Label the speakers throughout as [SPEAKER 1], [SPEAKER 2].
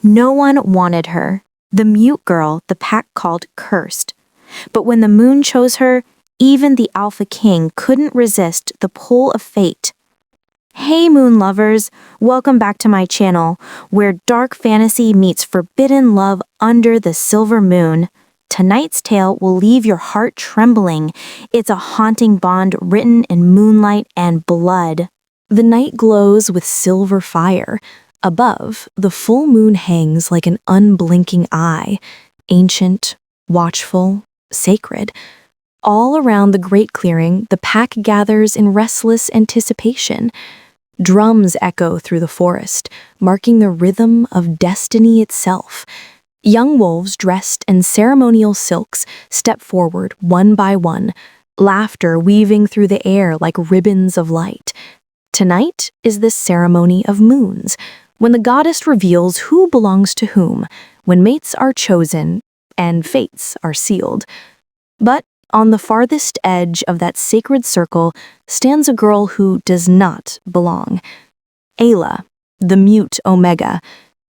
[SPEAKER 1] No one wanted her. The mute girl the pack called cursed. But when the moon chose her, even the Alpha King couldn't resist the pull of fate. Hey moon lovers, welcome back to my channel, where dark fantasy meets forbidden love under the silver moon. Tonight's tale will leave your heart trembling. It's a haunting bond written in moonlight and blood. The night glows with silver fire. Above, the full moon hangs like an unblinking eye, ancient, watchful, sacred. All around the great clearing, the pack gathers in restless anticipation. Drums echo through the forest, marking the rhythm of destiny itself. Young wolves dressed in ceremonial silks step forward one by one, laughter weaving through the air like ribbons of light. Tonight is the ceremony of moons, when the goddess reveals who belongs to whom, when mates are chosen and fates are sealed. But on the farthest edge of that sacred circle stands a girl who does not belong. Ayla, the mute Omega.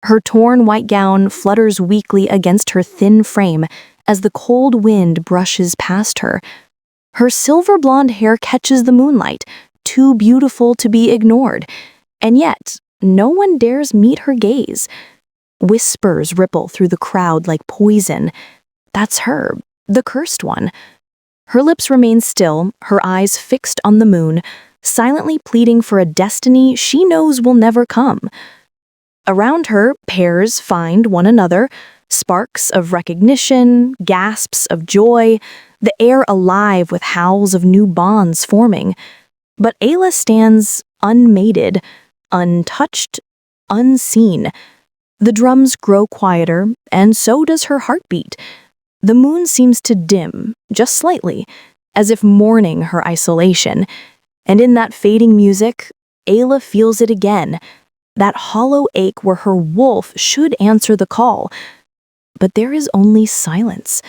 [SPEAKER 1] Her torn white gown flutters weakly against her thin frame as the cold wind brushes past her. Her silver blonde hair catches the moonlight, too beautiful to be ignored, and yet no one dares meet her gaze. Whispers ripple through the crowd like poison. That's her, the cursed one. Her lips remain still, her eyes fixed on the moon, silently pleading for a destiny she knows will never come. Around her, pairs find one another, sparks of recognition, gasps of joy, the air alive with howls of new bonds forming. But Ayla stands unmated, untouched, unseen. The drums grow quieter, and so does her heartbeat. The moon seems to dim, just slightly, as if mourning her isolation. And in that fading music, Ayla feels it again, that hollow ache where her wolf should answer the call. But there is only silence,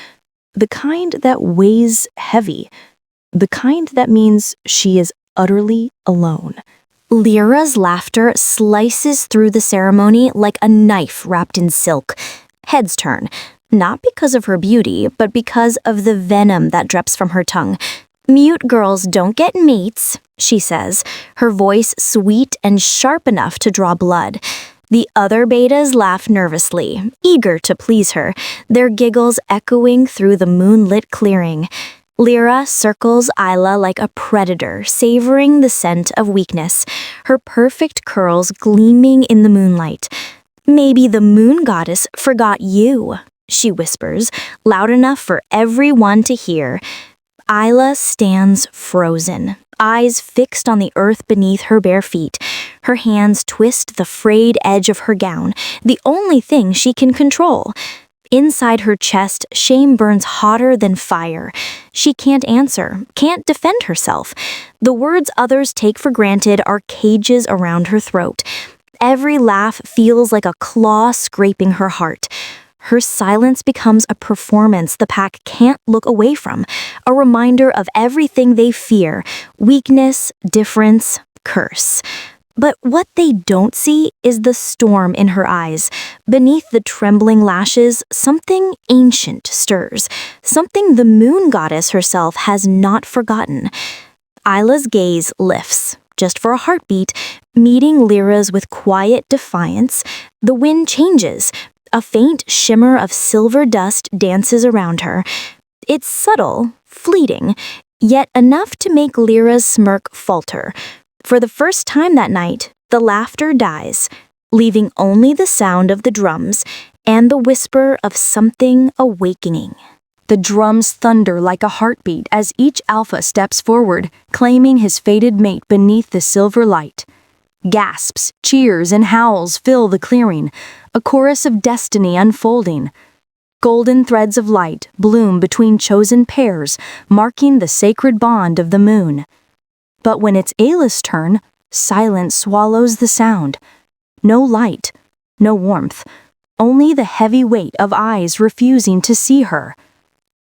[SPEAKER 1] the kind that weighs heavy, the kind that means she is utterly alone.
[SPEAKER 2] Lyra's laughter slices through the ceremony like a knife wrapped in silk. Heads turn, not because of her beauty, but because of the venom that drips from her tongue. "Mute girls don't get mates," she says, her voice sweet and sharp enough to draw blood. The other betas laugh nervously, eager to please her, their giggles echoing through the moonlit clearing. Lyra circles Ayla like a predator, savoring the scent of weakness, her perfect curls gleaming in the moonlight. "Maybe the moon goddess forgot you," she whispers, loud enough for everyone to hear. Ayla stands frozen, eyes fixed on the earth beneath her bare feet. Her hands twist the frayed edge of her gown, the only thing she can control. Inside her chest, shame burns hotter than fire. She can't answer, can't defend herself. The words others take for granted are cages around her throat. Every laugh feels like a claw scraping her heart. Her silence becomes a performance the pack can't look away from, a reminder of everything they fear: weakness, difference, curse. But what they don't see is the storm in her eyes. Beneath the trembling lashes, something ancient stirs, something the moon goddess herself has not forgotten. Ayla's gaze lifts, just for a heartbeat, meeting Lyra's with quiet defiance. The wind changes. A faint shimmer of silver dust dances around her. It's subtle, fleeting, yet enough to make Lyra's smirk falter. For the first time that night, the laughter dies, leaving only the sound of the drums and the whisper of something awakening.
[SPEAKER 1] The drums thunder like a heartbeat as each alpha steps forward, claiming his fated mate beneath the silver light. Gasps, cheers, and howls fill the clearing, a chorus of destiny unfolding. Golden threads of light bloom between chosen pairs, marking the sacred bond of the moon. But when it's Ayla's turn, silence swallows the sound. No light, no warmth, only the heavy weight of eyes refusing to see her.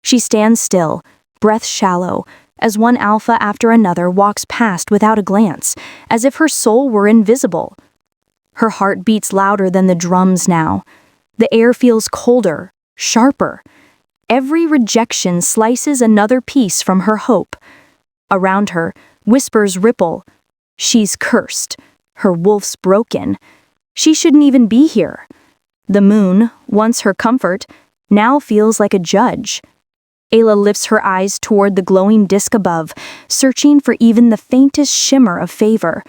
[SPEAKER 1] She stands still, breath shallow, as one alpha after another walks past without a glance, as if her soul were invisible. Her heart beats louder than the drums now.
[SPEAKER 2] The air feels colder, sharper. Every rejection slices another piece from her hope. Around her, whispers ripple. She's cursed. Her wolf's broken. She shouldn't even be here. The moon, once her comfort, now feels like a judge. Ayla lifts her eyes toward the glowing disk above, searching for even the faintest shimmer of favor.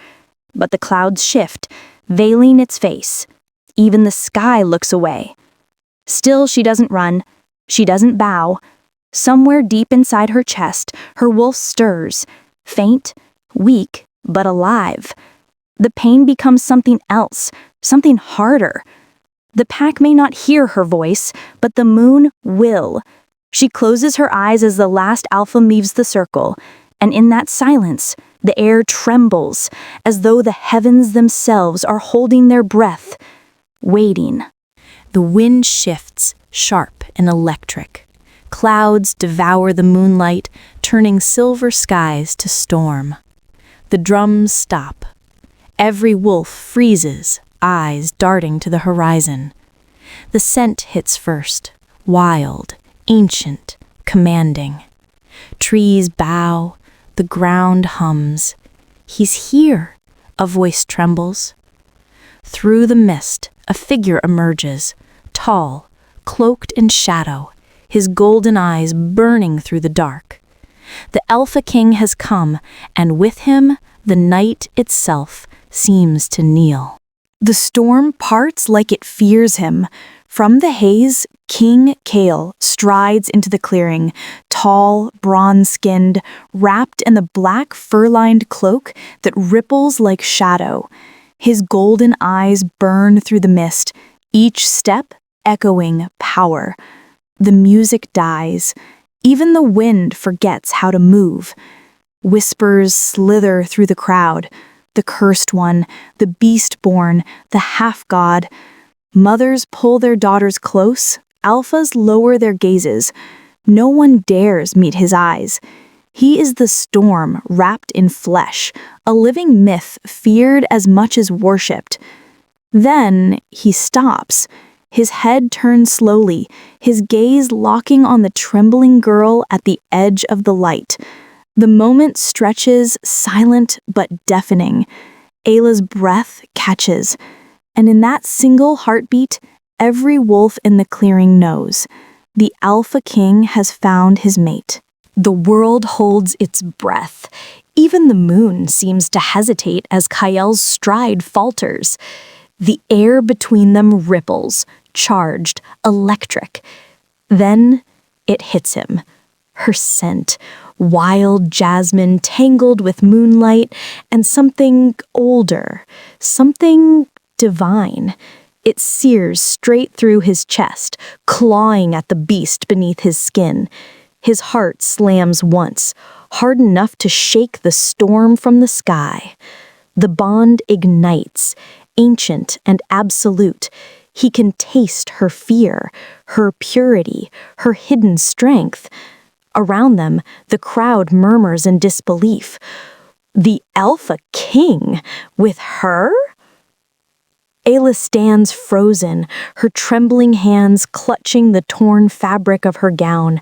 [SPEAKER 2] But the clouds shift, veiling its face. Even the sky looks away. Still, she doesn't run. She doesn't bow. Somewhere deep inside her chest, her wolf stirs, faint, weak, but alive. The pain becomes something else, something harder. The pack may not hear her voice, but the moon will. She closes her eyes as the last alpha leaves the circle, and in that silence, the air trembles, as though the heavens themselves are holding their breath, waiting. The wind shifts, sharp and electric. Clouds devour the moonlight, turning silver skies to storm. The drums stop. Every wolf freezes, eyes darting to the horizon. The scent hits first, wild, ancient, commanding. Trees bow, the ground hums. He's here, a voice trembles. Through the mist, a figure emerges, tall, cloaked in shadow, his golden eyes burning through the dark. The Alpha King has come, and with him, the night itself seems to kneel. The storm parts like it fears him. From the haze, King Kale strides into the clearing, tall, bronze-skinned, wrapped in the black fur-lined cloak that ripples like shadow. His golden eyes burn through the mist, each step echoing power. The music dies. Even the wind forgets how to move. Whispers slither through the crowd. The cursed one, the beast-born, the half-god. Mothers pull their daughters close, alphas lower their gazes. No one dares meet his eyes. He is the storm wrapped in flesh, a living myth feared as much as worshipped. Then he stops. His head turns slowly, his gaze locking on the trembling girl at the edge of the light. The moment stretches, silent but deafening. Ayla's breath catches, and in that single heartbeat, every wolf in the clearing knows. The Alpha King has found his mate. The world holds its breath. Even the moon seems to hesitate as Kayel's stride falters. The air between them ripples, charged, electric. Then it hits him. Her scent, wild jasmine tangled with moonlight, and something older, something divine. It sears straight through his chest, clawing at the beast beneath his skin. His heart slams once, hard enough to shake the storm from the sky. The bond ignites, ancient and absolute. He can taste her fear, her purity, her hidden strength. Around them, the crowd murmurs in disbelief. The Alpha King? With her? Ayla stands frozen, her trembling hands clutching the torn fabric of her gown.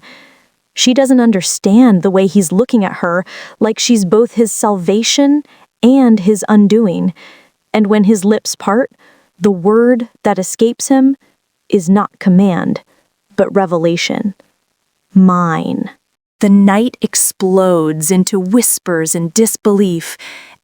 [SPEAKER 2] She doesn't understand the way he's looking at her, like she's both his salvation and his undoing. And when his lips part, the word that escapes him is not command, but revelation. Mine. The night explodes into whispers and disbelief.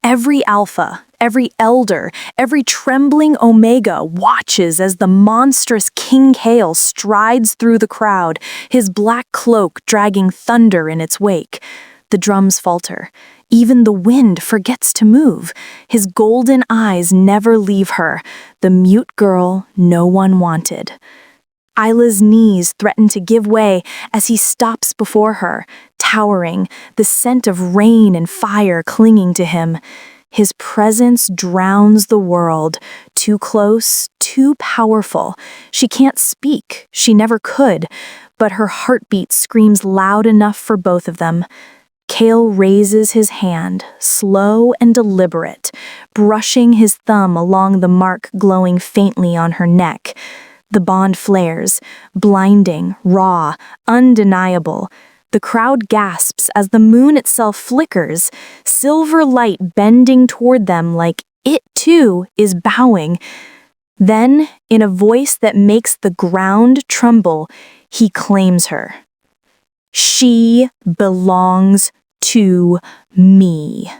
[SPEAKER 2] Every alpha, every elder, every trembling omega watches as the monstrous King Kale strides through the crowd, his black cloak dragging thunder in its wake. The drums falter. Even the wind forgets to move. His golden eyes never leave her, the mute girl no one wanted. Ayla's knees threaten to give way as he stops before her, towering, the scent of rain and fire clinging to him. His presence drowns the world, too close, too powerful. She can't speak, she never could, but her heartbeat screams loud enough for both of them. Kale raises his hand, slow and deliberate, brushing his thumb along the mark glowing faintly on her neck.
[SPEAKER 1] The bond flares, blinding, raw, undeniable. The crowd gasps as the moon itself flickers, silver light bending toward them like it too is bowing. Then, in a voice that makes the ground tremble, he claims her. She belongs to me.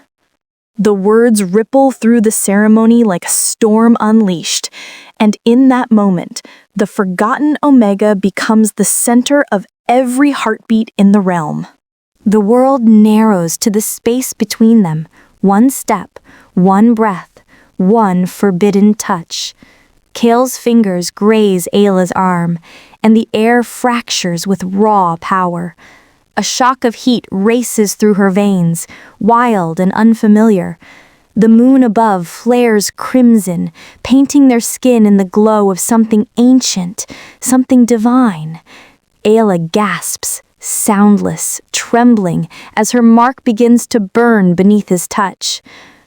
[SPEAKER 1] The words ripple through the ceremony like a storm unleashed, and in that moment, the forgotten Omega becomes the center of every heartbeat in the realm. The world narrows to the space between them, one step, one breath, one forbidden touch. Kale's fingers graze Ayla's arm, and the air fractures with raw power. A shock of heat races through her veins, wild and unfamiliar. The moon above flares crimson, painting their skin in the glow of something ancient, something divine. Ayla gasps, soundless, trembling, as her mark begins to burn beneath his touch.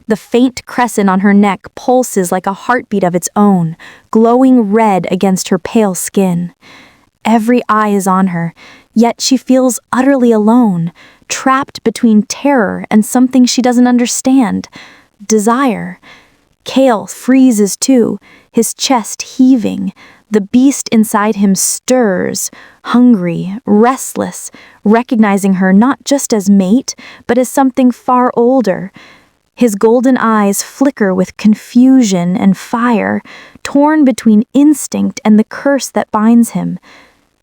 [SPEAKER 1] The faint crescent on her neck pulses like a heartbeat of its own, glowing red against her pale skin. Every eye is on her, yet she feels utterly alone, trapped between terror and something she doesn't understand. Desire. Kale freezes too, his chest heaving. The beast inside him stirs, hungry, restless, recognizing her not just as mate, but as something far older. His golden eyes flicker with confusion and fire, torn between instinct and the curse that binds him.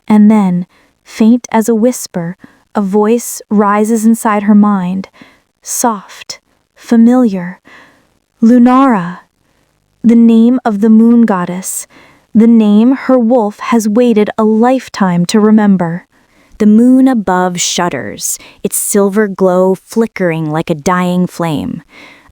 [SPEAKER 1] And then, faint as a whisper, a voice rises inside her mind, soft, familiar. Lunara, the name of the moon goddess, the name her wolf has waited a lifetime to remember. The moon above shudders, its silver glow flickering like a dying flame.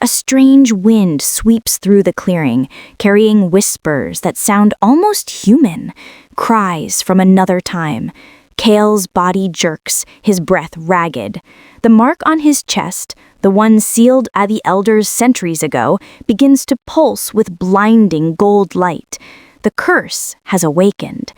[SPEAKER 1] A strange wind sweeps through the clearing, carrying whispers that sound almost human, cries from another time. Kale's body jerks, his breath ragged. The mark on his chest, the one sealed at the elders centuries ago, begins to pulse with blinding gold light. The curse has awakened.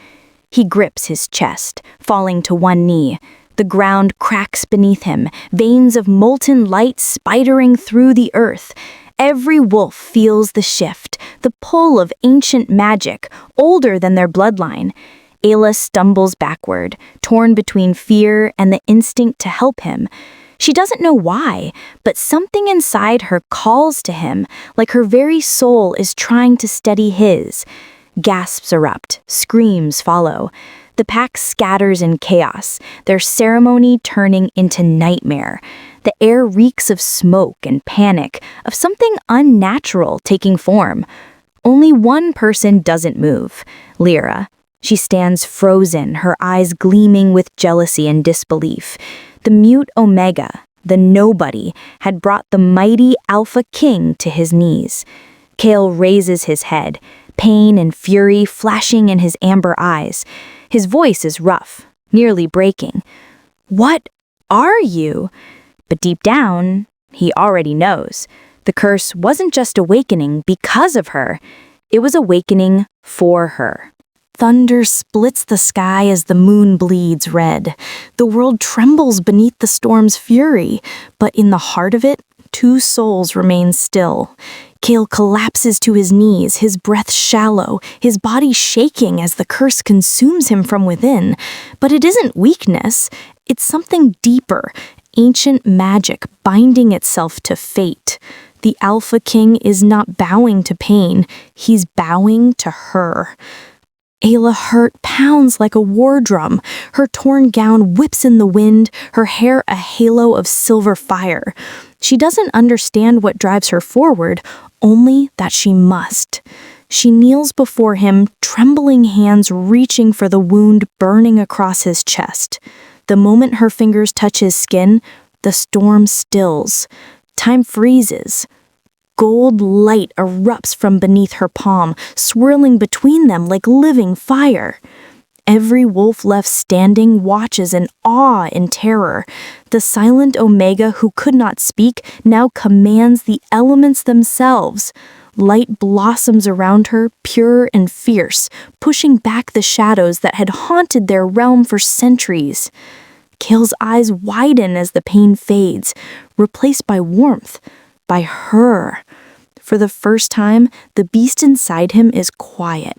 [SPEAKER 1] He grips his chest, falling to one knee. The ground cracks beneath him, veins of molten light spidering through the earth. Every wolf feels the shift, the pull of ancient magic, older than their bloodline. Ayla stumbles backward, torn between fear and the instinct to help him. She doesn't know why, but something inside her calls to him, like her very soul is trying to steady his. Gasps erupt, screams follow. The pack scatters in chaos, their ceremony turning into nightmare. The air reeks of smoke and panic, of something unnatural taking form. Only one person doesn't move, Lyra. She stands frozen, her eyes gleaming with jealousy and disbelief. The mute Omega, the nobody, had brought the mighty Alpha King to his knees. Kale raises his head, pain and fury flashing in his amber eyes. His voice is rough, nearly breaking. What are you? But deep down, he already knows. The curse wasn't just awakening because of her. It was awakening for her. Thunder splits the sky as the moon bleeds red. The world trembles beneath the storm's fury, but in the heart of it, two souls remain still. Kale collapses to his knees, his breath shallow, his body shaking as the curse consumes him from within. But it isn't weakness, it's something deeper, ancient magic binding itself to fate. The Alpha King is not bowing to pain, he's bowing to her. Ayla hurt pounds like a war drum. Her torn gown whips in the wind, her hair a halo of silver fire. She doesn't understand what drives her forward, only that she must. She kneels before him, trembling hands reaching for the wound burning across his chest. The moment her fingers touch his skin, the storm stills. Time freezes. Gold light erupts from beneath her palm, swirling between them like living fire. Every wolf left standing watches in awe and terror. The silent Omega who could not speak now commands the elements themselves.
[SPEAKER 2] Light blossoms around her, pure and fierce, pushing back the shadows that had haunted their realm for centuries. Kale's eyes widen as the pain fades, replaced by warmth, by her. For the first time, the beast inside him is quiet.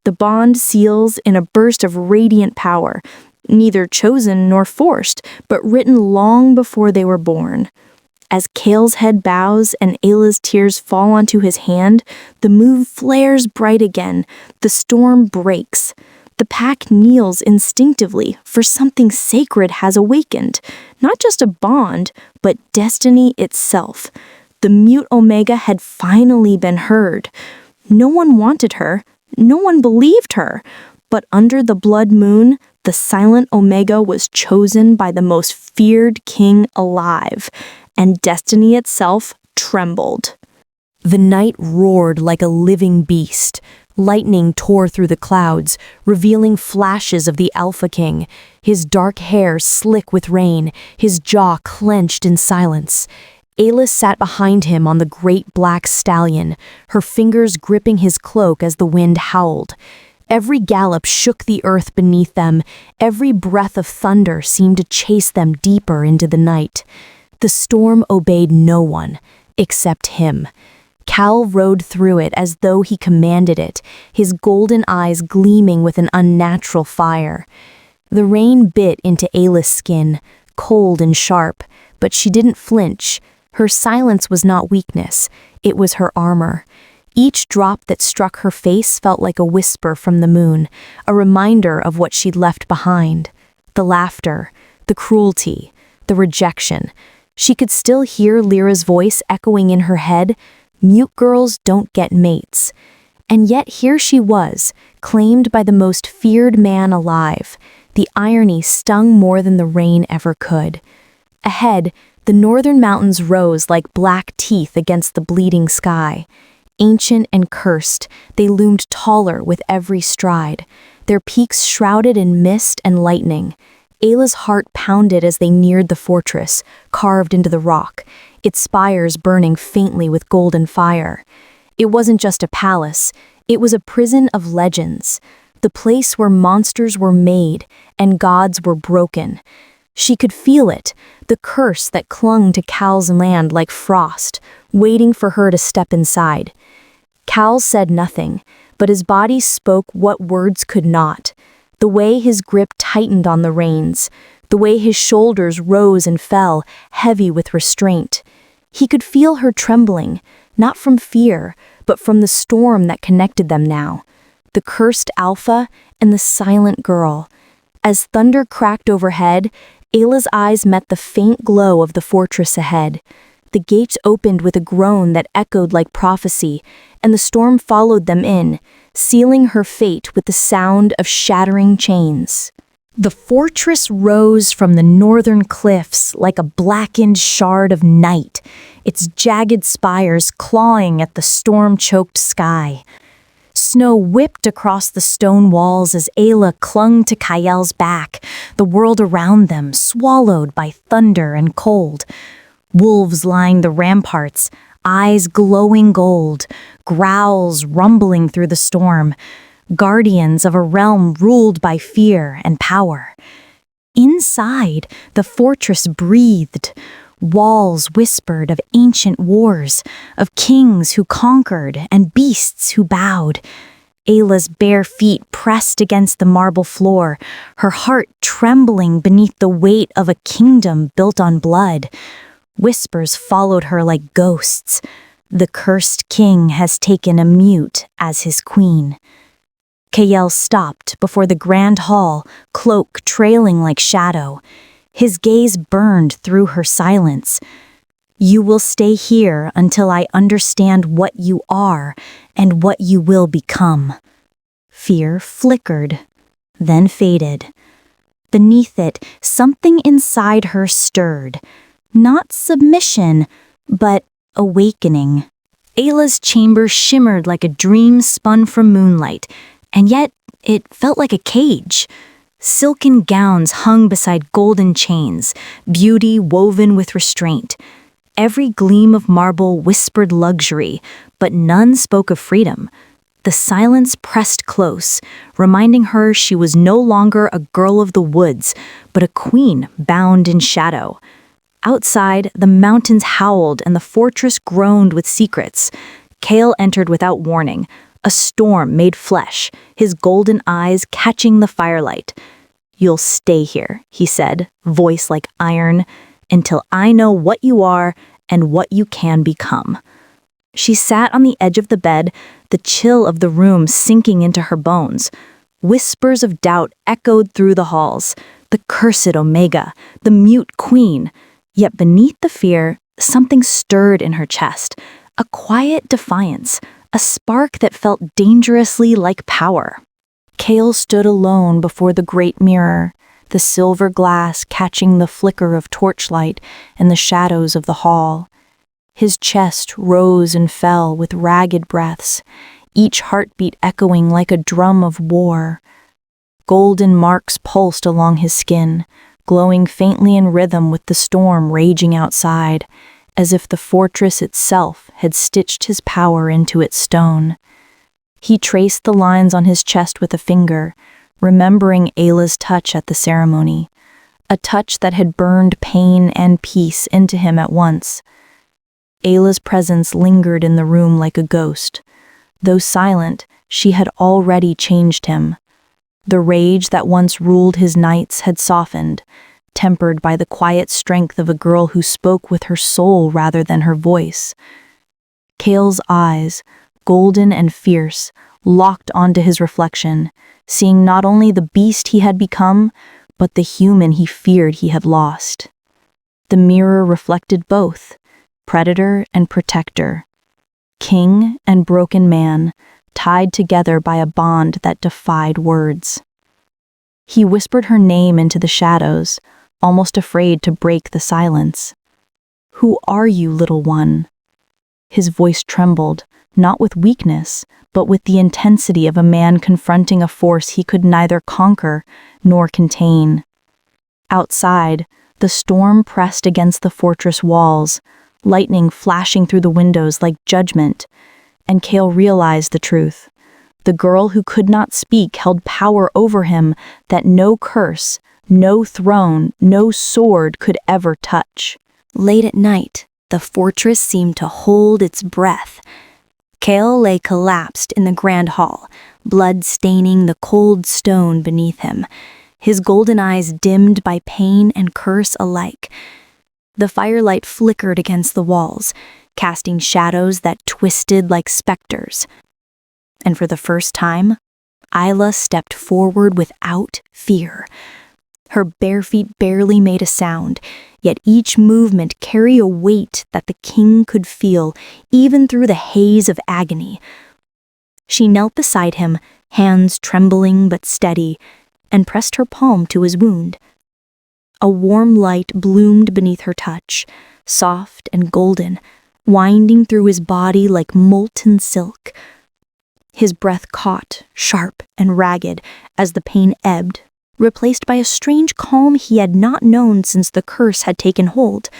[SPEAKER 2] The bond seals in a burst of radiant power, neither chosen nor forced, but written long before they were born. As Kale's head bows and Ayla's tears fall onto his hand, the moon flares bright again, the storm breaks. The pack kneels instinctively, for something sacred has awakened, not just a bond, but destiny itself. The mute Omega had finally been heard. No one wanted her, no one believed her, but under the blood moon, the silent Omega was chosen by the most feared king alive, and destiny itself trembled. The night roared like a living beast. Lightning tore through the clouds, revealing flashes of the Alpha King, his dark hair slick with rain, his jaw clenched in silence. Ayla sat behind him on the great black stallion, her fingers gripping his cloak as the wind howled. Every gallop shook the earth beneath them, every breath of thunder seemed to chase them deeper into the night. The storm obeyed no one, except him. Cal rode through it as though he commanded it, his golden eyes gleaming with an unnatural fire. The rain bit into Ayla's skin, cold and sharp, but she didn't flinch. Her silence was not weakness, it was her armor. Each drop that struck her face felt like a whisper from the moon, a reminder of what she'd left behind. The laughter, the cruelty, the rejection. She could still hear Lyra's voice echoing in her head, "Mute girls don't get mates." And yet here she was, claimed by the most feared man alive. The irony stung more than the rain ever could. Ahead, the northern mountains rose like black teeth against the bleeding sky. Ancient and cursed, they loomed taller with every stride, their peaks shrouded in mist and lightning. Ayla's heart pounded as they neared the fortress, carved into the rock, its spires burning faintly with golden fire. It wasn't just a palace, it was a prison of legends, the place where monsters were made and gods were broken. She could feel it, the curse that clung to Cal's land like frost, waiting for her to step inside. Cal said nothing, but his body spoke what words could not. The way his grip tightened on the reins, the way his shoulders rose and fell, heavy with restraint. He could feel her trembling, not from fear, but from the storm that connected them now. The cursed Alpha and the silent girl. As thunder cracked overhead, Ayla's eyes met the faint glow of the fortress ahead. The gates opened with a groan that echoed like prophecy, and the storm followed them in, sealing her fate with the sound of shattering chains. The fortress rose from the northern cliffs like a blackened shard of night, its jagged spires clawing at the storm-choked sky. Snow whipped across the stone walls as Ayla clung to Kayel's back, the world around them swallowed by thunder and cold. Wolves lined the ramparts, eyes glowing gold, growls rumbling through the storm, guardians of a realm ruled by fear and power. Inside, the fortress breathed. Walls whispered of ancient wars, of kings who conquered and beasts who bowed. Ayla's bare feet pressed against the marble floor, her heart trembling beneath the weight of a kingdom built on blood. Whispers followed her like ghosts. The cursed king has taken a mute as his queen. Kayel stopped before the grand hall, cloak trailing like shadow. His gaze burned through her silence. "You will stay here until I understand what you are and what you will become." Fear flickered, then faded. Beneath it, something inside her stirred. Not submission, but awakening. Ayla's chamber shimmered like a dream spun from moonlight, and yet it felt like a cage. Silken gowns hung beside golden chains, beauty woven with restraint. Every gleam of marble whispered luxury, but none spoke of freedom. The silence pressed close, reminding her she was no longer a girl of the woods, but a queen bound in shadow. Outside, the mountains howled and the fortress groaned with secrets. Kale entered without warning, a storm made flesh, his golden eyes catching the firelight. "You'll stay here," he said, voice like iron, "until I know what you are and what you can become." She sat on the edge of the bed, the chill of the room sinking into her bones. Whispers of doubt echoed through the halls. The cursed Omega, the mute queen. Yet beneath the fear, something stirred in her chest, a quiet defiance, a spark that felt dangerously like power. Kale stood alone before the great mirror, the silver glass catching the flicker of torchlight in the shadows of the hall. His chest rose and fell with ragged breaths, each heartbeat echoing like a drum of war. Golden marks pulsed along his skin, glowing faintly in rhythm with the storm raging outside, as if the fortress itself had stitched his power into its stone. He traced the lines on his chest with a finger, remembering Ayla's touch at the ceremony, a touch that had burned pain and peace into him at once. Ayla's presence lingered in the room like a ghost. Though silent, she had already changed him. The rage that once ruled his nights had softened, tempered by the quiet strength of a girl who spoke with her soul rather than her voice. Kale's eyes, golden and fierce, locked onto his reflection, seeing not only the beast he had become, but the human he feared he had lost. The mirror reflected both, predator and protector, king and broken man, tied together by a bond that defied words. He whispered her name into the shadows, almost afraid to break the silence. "Who are you, little one?" His voice trembled, not with weakness, but with the intensity of a man confronting a force he could neither conquer nor contain. Outside, the storm pressed against the fortress walls, lightning flashing through the windows like judgment, and Kale realized the truth. The girl who could not speak held power over him that no curse, no throne, no sword could ever touch. Late at night, the fortress seemed to hold its breath. Kale lay collapsed in the grand hall, blood staining the cold stone beneath him, his golden eyes dimmed by pain and curse alike. The firelight flickered against the walls, casting shadows that twisted like specters. And for the first time, Ayla stepped forward without fear. Her bare feet barely made a sound, yet each movement carried a weight that the king could feel even through the haze of agony. She knelt beside him, hands trembling but steady, and pressed her palm to his wound. A warm light bloomed beneath her touch, soft and golden, winding through his body like molten silk. His breath caught, sharp and ragged, as the pain ebbed, replaced by a strange calm he had not known since the curse had taken hold.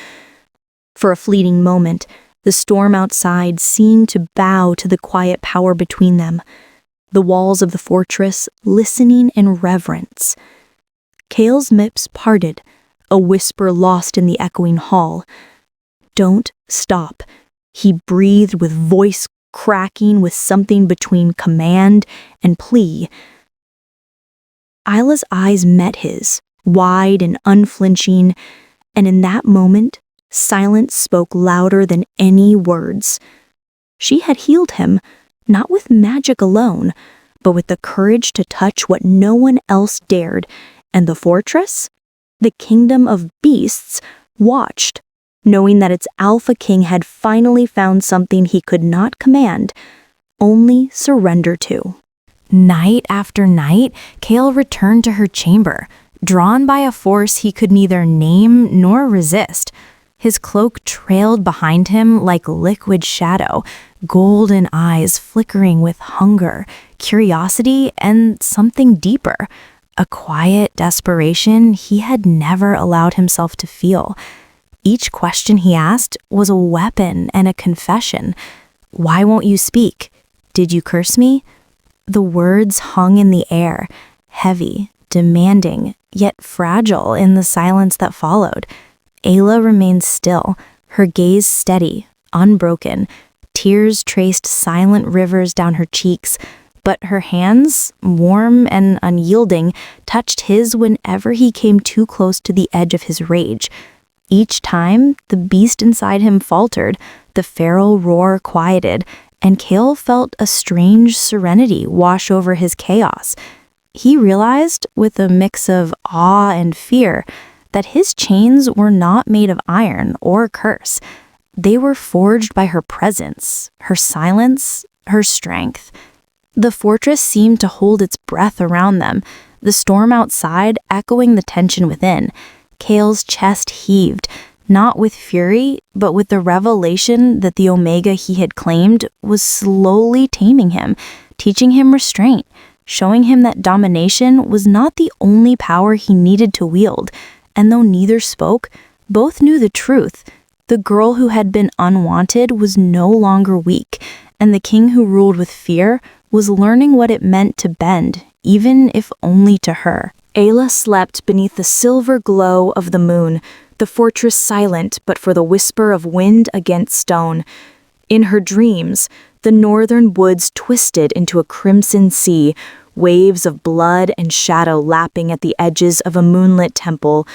[SPEAKER 2] For a fleeting moment, the storm outside seemed to bow to the quiet power between them, the walls of the fortress listening in reverence. Kale's lips parted, a whisper lost in the echoing hall. "Don't stop," he breathed with voice cracking with something between command and plea. Ayla's eyes met his, wide and unflinching, and in that moment, silence spoke louder than any words. She had healed him, not with magic alone, but with the courage to touch what no one else dared, and the fortress, the kingdom of beasts, watched, knowing that its alpha king had finally found something he could not command, only surrender to. Night after night, Kale returned to her chamber, drawn by a force he could neither name nor resist. His cloak trailed behind him like liquid shadow, golden eyes flickering with hunger, curiosity, and something deeper, a quiet desperation he had never allowed himself to feel. Each question he asked was a weapon and a confession. Why won't you speak? Did you curse me? The words hung in the air, heavy, demanding, yet fragile in the silence that followed. Ayla remained still, her gaze steady, unbroken. Tears traced silent rivers down her cheeks, but her hands, warm and unyielding, touched his whenever he came too close to the edge of his rage. Each time, the beast inside him faltered, the feral roar quieted, and Cale felt a strange serenity wash over his chaos. He realized, with a mix of awe and fear, that his chains were not made of iron or curse. They were forged by her presence, her silence, her strength. The fortress seemed to hold its breath around them, the storm outside echoing the tension within. Cale's chest heaved, not with fury, but with the revelation that the Omega he had claimed was slowly taming him, teaching him restraint, showing him that domination was not the only power he needed to wield. And though neither spoke, both knew the truth. The girl who had been unwanted was no longer weak, and the king who ruled with fear was learning what it meant to bend, even if only to her. Ayla slept beneath the silver glow of the moon, the fortress silent but for the whisper of wind against stone. In her dreams, the northern woods twisted into a crimson sea, waves of blood and shadow lapping at the edges of a moonlit temple.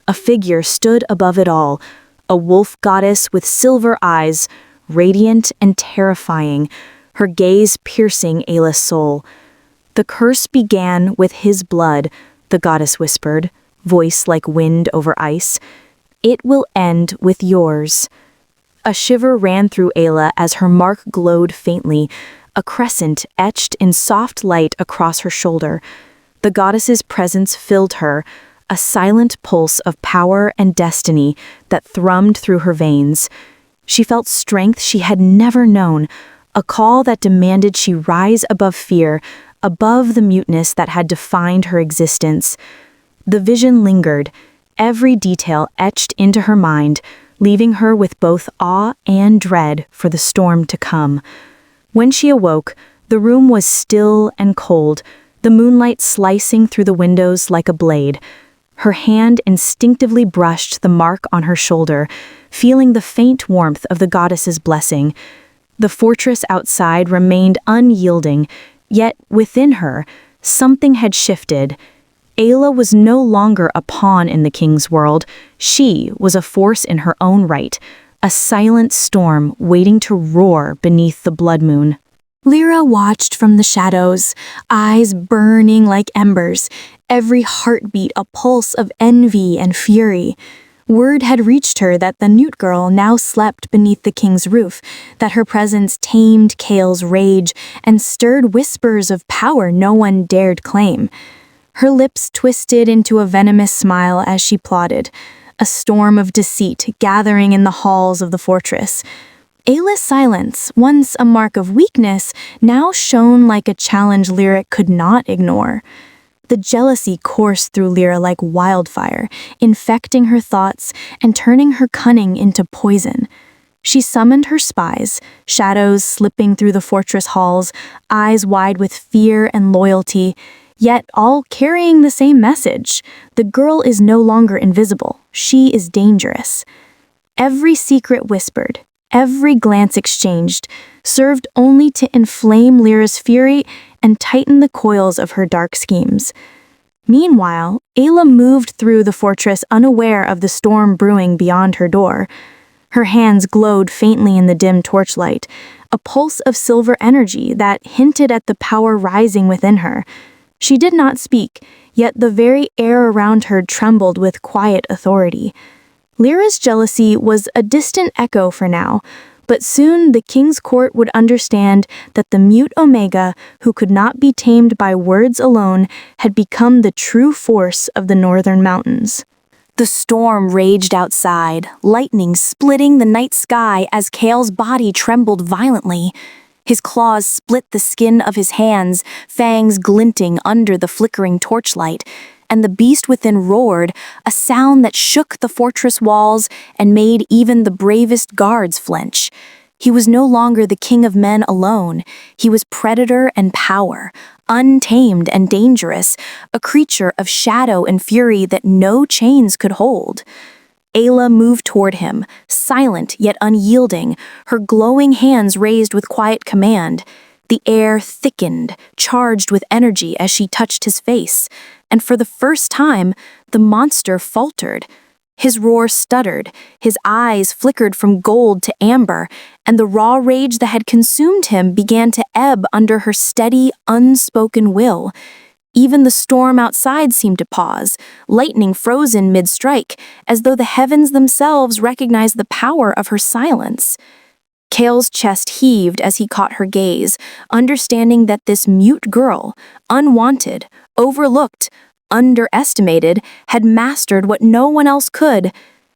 [SPEAKER 2] A figure stood above it all, a wolf goddess with silver eyes, radiant and terrifying, her gaze piercing Ayla's soul. The curse began with his blood, the goddess whispered, voice like wind over ice. It will end with yours. A shiver ran through Ayla as her mark glowed faintly, a crescent etched in soft light across her shoulder. The goddess's presence filled her, a silent pulse of power and destiny that thrummed through her veins. She felt strength she had never known, a call that demanded she rise above fear, above the muteness that had defined her existence. The vision lingered, every detail etched into her mind, leaving her with both awe and dread for the storm to come. When she awoke, the room was still and cold, the moonlight slicing through the windows like a blade. Her hand instinctively brushed the mark on her shoulder, feeling the faint warmth of the goddess's blessing. The fortress outside remained unyielding, yet within her, something had shifted. Ayla was no longer a pawn in the king's world. She was a force in her own right, a silent storm waiting to roar beneath the blood moon. Lyra watched from the shadows, eyes burning like embers, every heartbeat a pulse of envy and fury. Word had reached her that the Newt girl now slept beneath the king's roof, that her presence tamed Cale's rage and stirred whispers of power no one dared claim. Her lips twisted into a venomous smile as she plotted, a storm of deceit gathering in the halls of the fortress. Ayla's silence, once a mark of weakness, now shone like a challenge Lyra could not ignore. The jealousy coursed through Lyra like wildfire, infecting her thoughts and turning her cunning into poison. She summoned her spies, shadows slipping through the fortress halls, eyes wide with fear and loyalty, yet all carrying the same message. The girl is no longer invisible. She is dangerous. Every secret whispered, every glance exchanged, served only to inflame Lyra's fury and tighten the coils of her dark schemes. Meanwhile, Ayla moved through the fortress unaware of the storm brewing beyond her door. Her hands glowed faintly in the dim torchlight, a pulse of silver energy that hinted at the power rising within her. She did not speak, yet the very air around her trembled with quiet authority. Lyra's jealousy was a distant echo for now, but soon the king's court would understand that the mute Omega, who could not be tamed by words alone, had become the true force of the northern mountains. The storm raged outside, lightning splitting the night sky as Cale's body trembled violently. His claws split the skin of his hands, fangs glinting under the flickering torchlight, and the beast within roared, a sound that shook the fortress walls and made even the bravest guards flinch. He was no longer the king of men alone. He was predator and power, untamed and dangerous, a creature of shadow and fury that no chains could hold. Ayla moved toward him, silent yet unyielding, her glowing hands raised with quiet command. The air thickened, charged with energy as she touched his face, and for the first time, the monster faltered. His roar stuttered, his eyes flickered from gold to amber, and the raw rage that had consumed him began to ebb under her steady, unspoken will. Even the storm outside seemed to pause, lightning frozen mid-strike, as though the heavens themselves recognized the power of her silence. Kale's chest heaved as he caught her gaze, understanding that this mute girl, unwanted, overlooked, underestimated, had mastered what no one else could.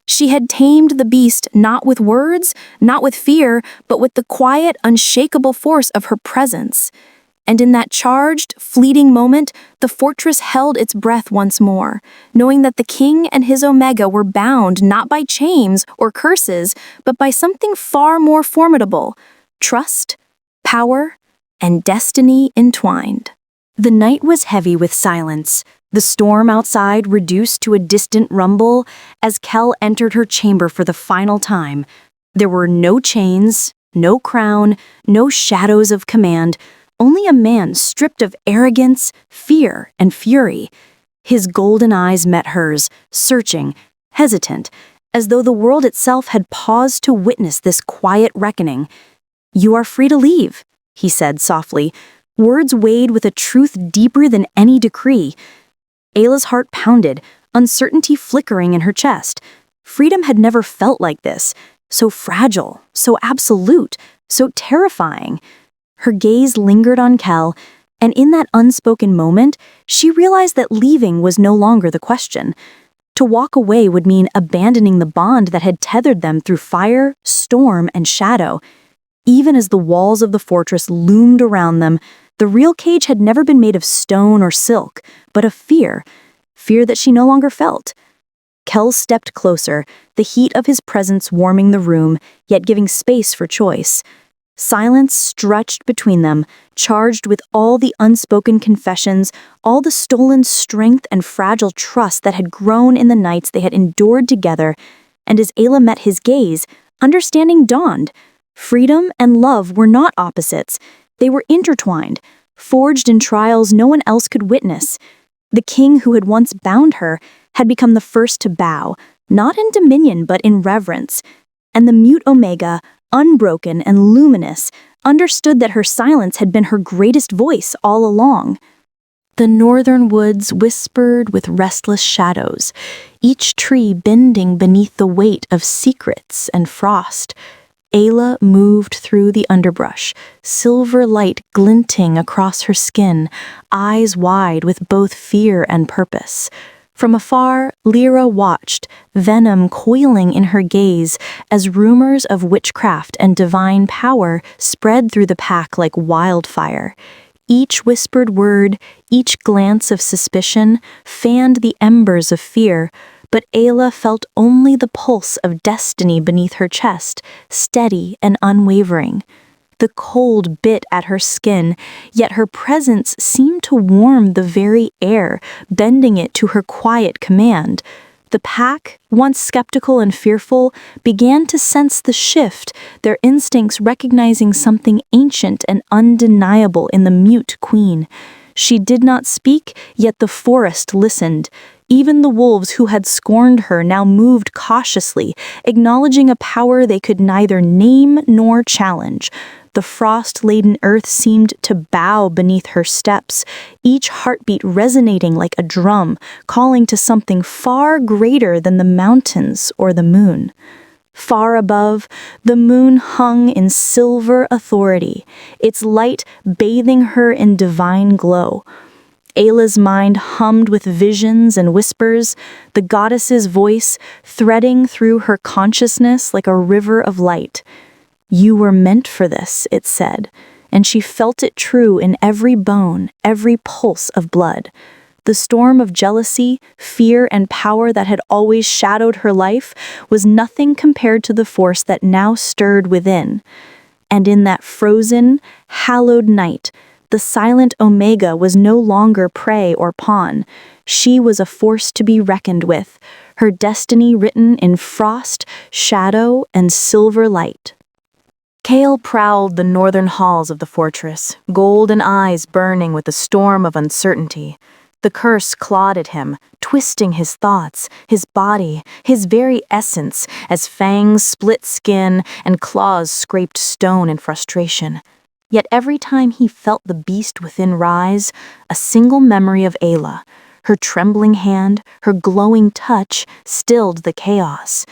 [SPEAKER 2] She had tamed the beast not with words, not with fear, but with the quiet, unshakable force of her presence. And in that charged, fleeting moment, the fortress held its breath once more, knowing that the king and his Omega were bound not by chains or curses, but by something far more formidable: trust, power, and destiny entwined. The night was heavy with silence, the storm outside reduced to a distant rumble as Kel entered her chamber for the final time. There were no chains, no crown, no shadows of command, only a man stripped of arrogance, fear, and fury. His golden eyes met hers, searching, hesitant, as though the world itself had paused to witness this quiet reckoning. "You are free to leave," he said softly, words weighed with a truth deeper than any decree. Ayla's heart pounded, uncertainty flickering in her chest. Freedom had never felt like this, so fragile, so absolute, so terrifying. Her gaze lingered on Kel, and in that unspoken moment, she realized that leaving was no longer the question. To walk away would mean abandoning the bond that had tethered them through fire, storm, and shadow. Even as the walls of the fortress loomed around them, the real cage had never been made of stone or silk, but of fear that she no longer felt. Kel stepped closer, the heat of his presence warming the room, yet giving space for choice. Silence stretched between them, charged with all the unspoken confessions, all the stolen strength and fragile trust that had grown in the nights they had endured together, and as Ayla met his gaze, understanding dawned. Freedom and love were not opposites. They were intertwined, forged in trials no one else could witness. The king who had once bound her had become the first to bow, not in dominion but in reverence, and the mute Omega, unbroken and luminous, understood that her silence had been her greatest voice all along. The northern woods whispered with restless shadows, each tree bending beneath the weight of secrets and frost. Ayla moved through the underbrush, silver light glinting across her skin, eyes wide with both fear and purpose. From afar, Lyra watched, venom coiling in her gaze, as rumors of witchcraft and divine power spread through the pack like wildfire. Each whispered word, each glance of suspicion, fanned the embers of fear, but Ayla felt only the pulse of destiny beneath her chest, steady and unwavering. The cold bit at her skin, yet her presence seemed to warm the very air, bending it to her quiet command. The pack, once skeptical and fearful, began to sense the shift, their instincts recognizing something ancient and undeniable in the mute queen. She did not speak, yet the forest listened. Even the wolves who had scorned her now moved cautiously, acknowledging a power they could neither name nor challenge. The frost-laden earth seemed to bow beneath her steps, each heartbeat resonating like a drum, calling to something far greater than the mountains or the moon. Far above, the moon hung in silver authority, its light bathing her in divine glow. Ayla's mind hummed with visions and whispers, the goddess's voice threading through her consciousness like a river of light. "You were meant for this," it said, and she felt it true in every bone, every pulse of blood. The storm of jealousy, fear, and power that had always shadowed her life was nothing compared to the force that now stirred within. And in that frozen, hallowed night, the silent Omega was no longer prey or pawn. She was a force to be reckoned with, her destiny written in frost, shadow, and silver light. Kale prowled the northern halls of the fortress, golden eyes burning with a storm of uncertainty. The curse clawed at him, twisting his thoughts, his body, his very essence, as fangs split skin and claws scraped stone in frustration. Yet every time he felt the beast within rise, a single memory of Ayla, her trembling hand, her glowing touch, stilled the chaos.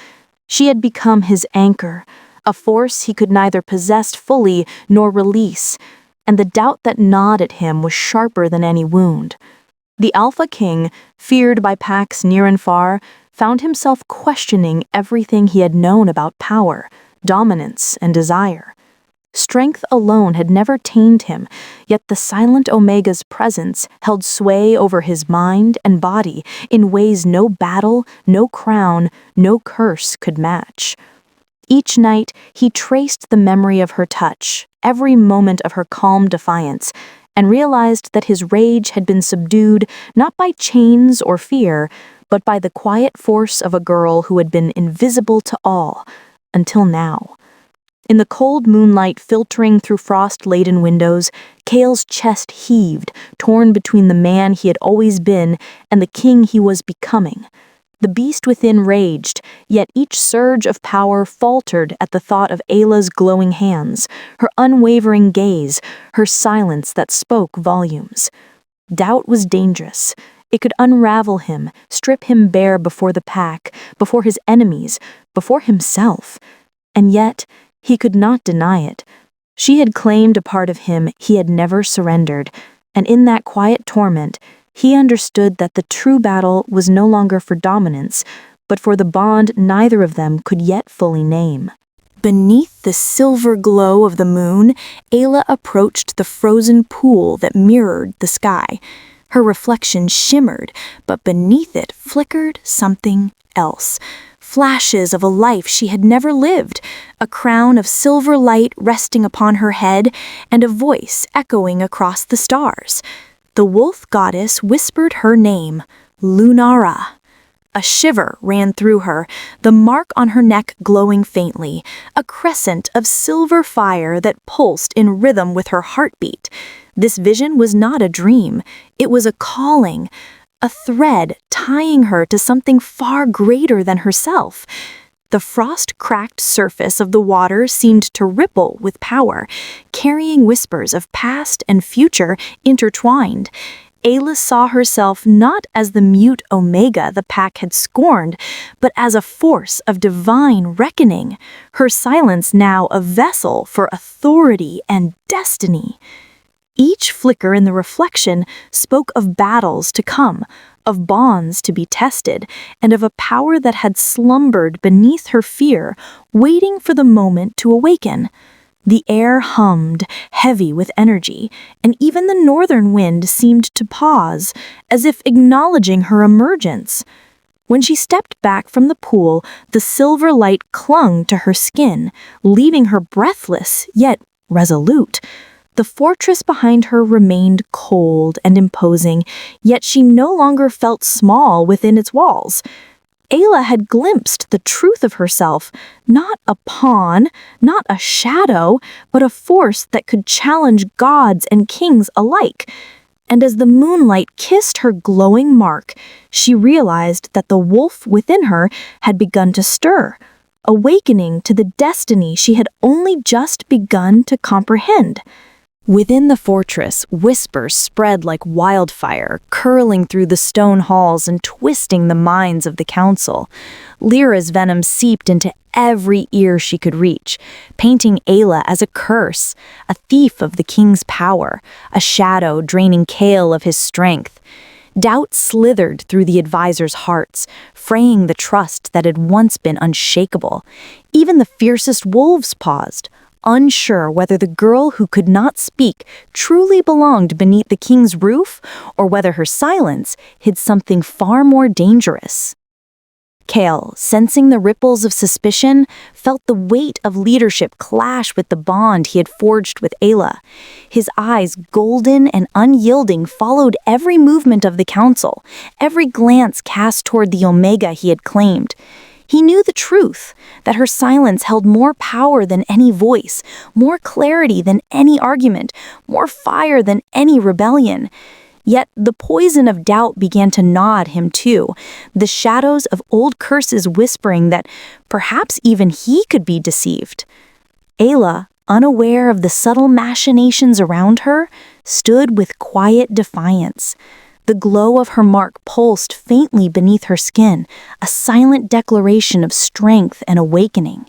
[SPEAKER 2] She had become his anchor, a force he could neither possess fully nor release, and the doubt that gnawed at him was sharper than any wound. The Alpha King, feared by packs near and far, found himself questioning everything he had known about power, dominance, and desire. Strength alone had never tamed him, yet the silent Omega's presence held sway over his mind and body in ways no battle, no crown, no curse could match. Each night, he traced the memory of her touch, every moment of her calm defiance, and realized that his rage had been subdued not by chains or fear, but by the quiet force of a girl who had been invisible to all, until now. In the cold moonlight filtering through frost-laden windows, Kale's chest heaved, torn between the man he had always been and the king he was becoming. The beast within raged, yet each surge of power faltered at the thought of Ayla's glowing hands, her unwavering gaze, her silence that spoke volumes. Doubt was dangerous. It could unravel him, strip him bare before the pack, before his enemies, before himself. And yet, he could not deny it. She had claimed a part of him he had never surrendered, and in that quiet torment, he understood that the true battle was no longer for dominance, but for the bond neither of them could yet fully name. Beneath the silver glow of the moon, Ayla approached the frozen pool that mirrored the sky. Her reflection shimmered, but beneath it flickered something else. Flashes of a life she had never lived, a crown of silver light resting upon her head, and a voice echoing across the stars. The wolf goddess whispered her name, Lunara. A shiver ran through her, the mark on her neck glowing faintly, a crescent of silver fire that pulsed in rhythm with her heartbeat. This vision was not a dream, it was a calling, a thread tying her to something far greater than herself. The frost-cracked surface of the water seemed to ripple with power, carrying whispers of past and future intertwined. Ayla saw herself not as the mute Omega the pack had scorned, but as a force of divine reckoning, her silence now a vessel for authority and destiny. Each flicker in the reflection spoke of battles to come, of bonds to be tested, and of a power that had slumbered beneath her fear, waiting for the moment to awaken. The air hummed, heavy with energy, and even the northern wind seemed to pause, as if acknowledging her emergence. When she stepped back from the pool, the silver light clung to her skin, leaving her breathless, yet resolute. The fortress behind her remained cold and imposing, yet she no longer felt small within its walls. Ayla had glimpsed the truth of herself, not a pawn, not a shadow, but a force that could challenge gods and kings alike. And as the moonlight kissed her glowing mark, she realized that the wolf within her had begun to stir, awakening to the destiny she had only just begun to comprehend. Within the fortress, whispers spread like wildfire, curling through the stone halls and twisting the minds of the council. Lyra's venom seeped into every ear she could reach, painting Ayla as a curse, a thief of the king's power, a shadow draining Kale of his strength. Doubt slithered through the advisors' hearts, fraying the trust that had once been unshakable. Even the fiercest wolves paused, unsure whether the girl who could not speak truly belonged beneath the king's roof or whether her silence hid something far more dangerous. Cale, sensing the ripples of suspicion, felt the weight of leadership clash with the bond he had forged with Ayla. His eyes, golden and unyielding, followed every movement of the council, every glance cast toward the Omega he had claimed. He knew the truth, that her silence held more power than any voice, more clarity than any argument, more fire than any rebellion. Yet the poison of doubt began to gnaw at him too, the shadows of old curses whispering that perhaps even he could be deceived. Ayla, unaware of the subtle machinations around her, stood with quiet defiance. The glow of her mark pulsed faintly beneath her skin, a silent declaration of strength and awakening.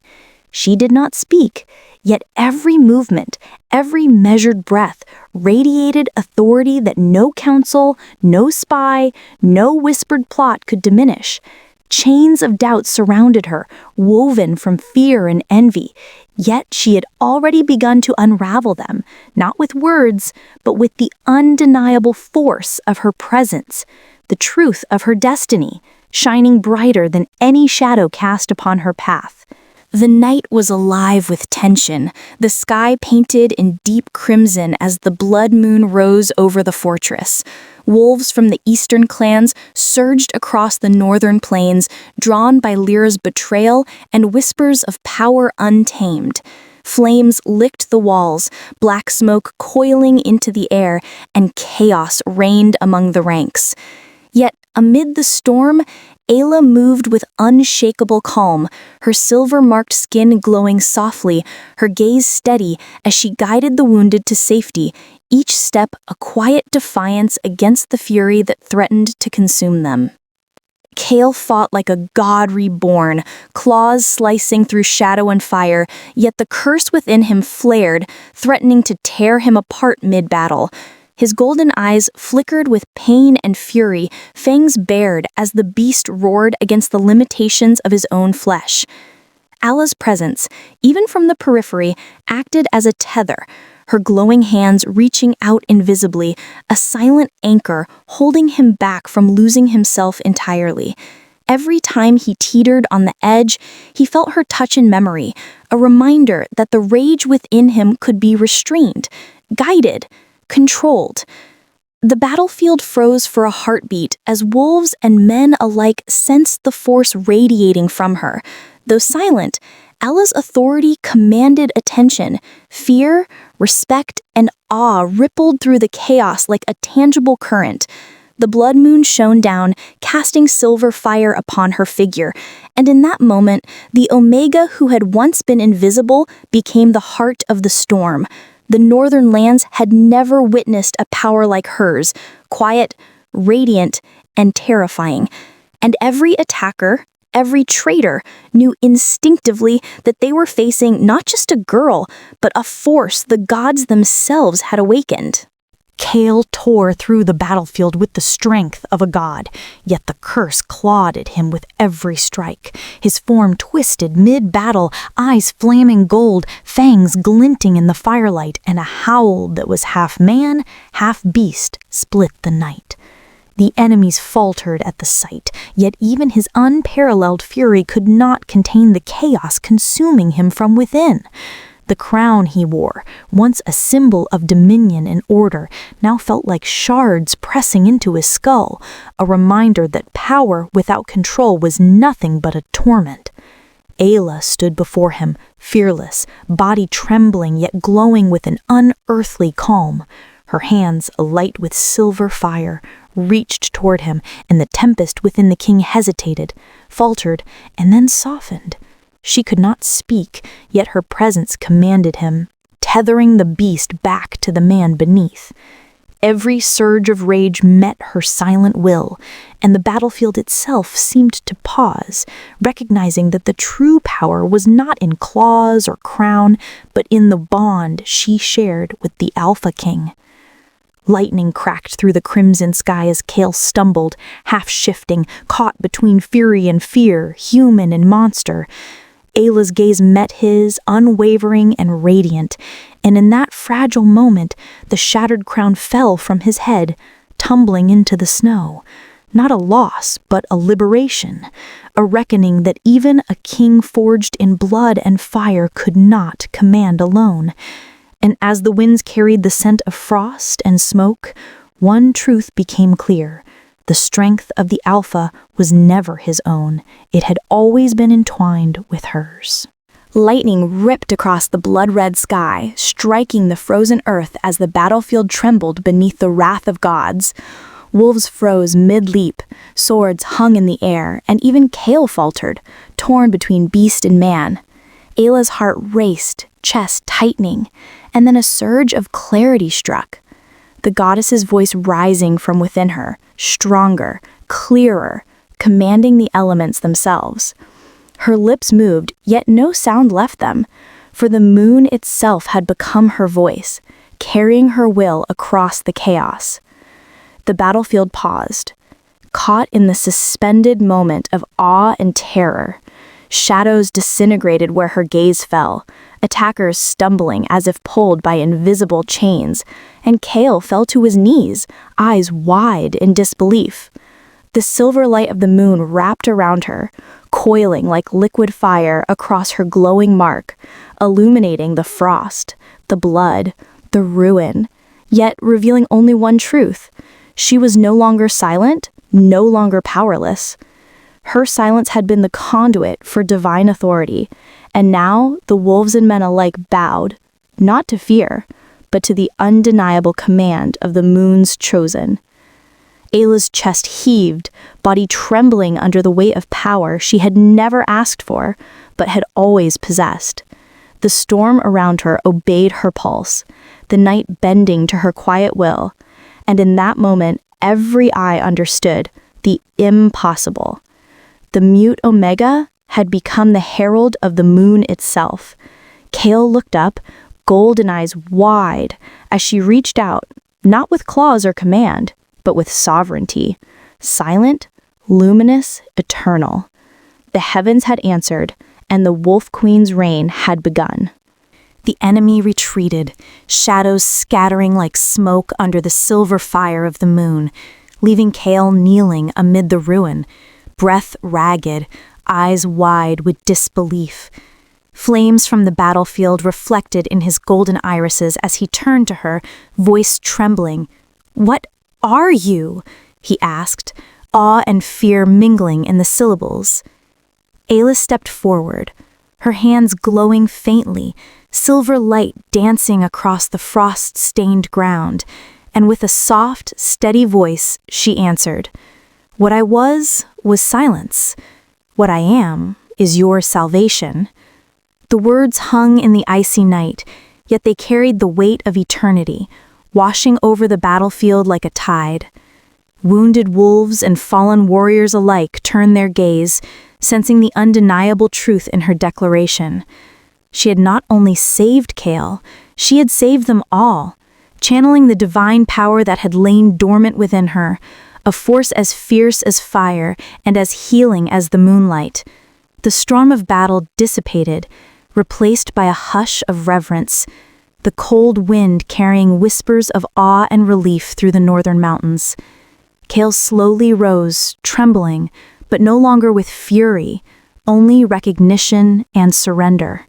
[SPEAKER 2] She did not speak, yet every movement, every measured breath radiated authority that no counsel, no spy, no whispered plot could diminish. Chains of doubt surrounded her, woven from fear and envy, yet she had already begun to unravel them, not with words, but with the undeniable force of her presence, the truth of her destiny, shining brighter than any shadow cast upon her path. The night was alive with tension, the sky painted in deep crimson as the blood moon rose over the fortress. Wolves from the eastern clans surged across the northern plains, drawn by Lyra's betrayal and whispers of power untamed. Flames licked the walls, black smoke coiling into the air, and chaos reigned among the ranks. Yet, amid the storm, Ayla moved with unshakable calm, her silver-marked skin glowing softly, her gaze steady as she guided the wounded to safety, each step a quiet defiance against the fury that threatened to consume them. Cale fought like a god reborn, claws slicing through shadow and fire, yet the curse within him flared, threatening to tear him apart mid-battle. His golden eyes flickered with pain and fury, fangs bared as the beast roared against the limitations of his own flesh. Ayla's presence, even from the periphery, acted as a tether, her glowing hands reaching out invisibly, a silent anchor holding him back from losing himself entirely. Every time he teetered on the edge, he felt her touch in memory, a reminder that the rage within him could be restrained, guided, controlled. The battlefield froze for a heartbeat as wolves and men alike sensed the force radiating from her. Though silent, Ayla's authority commanded attention. Fear, respect, and awe rippled through the chaos like a tangible current. The blood moon shone down, casting silver fire upon her figure, and in that moment, the Omega who had once been invisible became the heart of the storm. The northern lands had never witnessed a power like hers, quiet, radiant, and terrifying. And every attacker, every traitor, knew instinctively that they were facing not just a girl, but a force the gods themselves had awakened.
[SPEAKER 1] Cale tore through the battlefield with the strength of a god, yet the curse clawed at him with every strike. His form twisted mid-battle, eyes flaming gold, fangs glinting in the firelight, and a howl that was half man, half beast split the night. The enemies faltered at the sight, yet even his unparalleled fury could not contain the chaos consuming him from within. The crown he wore, once a symbol of dominion and order, now felt like shards pressing into his skull, a reminder that power without control was nothing but a torment. Ayla stood before him, fearless, body trembling yet glowing with an unearthly calm. Her hands, alight with silver fire, reached toward him, and the tempest within the king hesitated, faltered, and then softened. She could not speak, yet her presence commanded him, tethering the beast back to the man beneath. Every surge of rage met her silent will, and the battlefield itself seemed to pause, recognizing that the true power was not in claws or crown, but in the bond she shared with the Alpha King. Lightning cracked through the crimson sky as Cale stumbled, half shifting, caught between fury and fear, human and monster.
[SPEAKER 2] Ayla's gaze met his, unwavering and radiant, and in that fragile moment, the shattered crown fell from his head, tumbling into the snow. Not a loss, but a liberation, a reckoning that even a king forged in blood and fire could not command alone. And as the winds carried the scent of frost and smoke, one truth became clear. The strength of the Alpha was never his own. It had always been entwined with hers. Lightning ripped across the blood-red sky, striking the frozen earth as the battlefield trembled beneath the wrath of gods. Wolves froze mid-leap, swords hung in the air, and even Kale faltered, torn between beast and man. Ayla's heart raced, chest tightening, and then a surge of clarity struck. The goddess's voice rising from within her, stronger, clearer, commanding the elements themselves. Her lips moved, yet no sound left them, for the moon itself had become her voice, carrying her will across the chaos. The battlefield paused, caught in the suspended moment of awe and terror. Shadows disintegrated where her gaze fell, attackers stumbling as if pulled by invisible chains, and Kale fell to his knees, eyes wide in disbelief. The silver light of the moon wrapped around her, coiling like liquid fire across her glowing mark, illuminating the frost, the blood, the ruin, yet revealing only one truth. She was no longer silent, no longer powerless. Her silence had been the conduit for divine authority, and now the wolves and men alike bowed, not to fear, but to the undeniable command of the moon's chosen. Ayla's chest heaved, body trembling under the weight of power she had never asked for, but had always possessed. The storm around her obeyed her pulse, the night bending to her quiet will, and in that moment every eye understood the impossible. The mute Omega had become the herald of the moon itself. Kale looked up, golden eyes wide, as she reached out, not with claws or command, but with sovereignty, silent, luminous, eternal. The heavens had answered, and the Wolf Queen's reign had begun. The enemy retreated, shadows scattering like smoke under the silver fire of the moon, leaving Kale kneeling amid the ruin, breath ragged, eyes wide with disbelief. Flames from the battlefield reflected in his golden irises as he turned to her, voice trembling. "What are you?" he asked, awe and fear mingling in the syllables. Ayla stepped forward, her hands glowing faintly, silver light dancing across the frost-stained ground, and with a soft, steady voice, she answered, "What I was silence. What I am is your salvation." The words hung in the icy night, yet they carried the weight of eternity, washing over the battlefield like a tide. Wounded wolves and fallen warriors alike turned their gaze, sensing the undeniable truth in her declaration. She had not only saved Kale, she had saved them all, channeling the divine power that had lain dormant within her, a force as fierce as fire and as healing as the moonlight. The storm of battle dissipated, replaced by a hush of reverence, the cold wind carrying whispers of awe and relief through the northern mountains. Kale slowly rose, trembling, but no longer with fury, only recognition and surrender.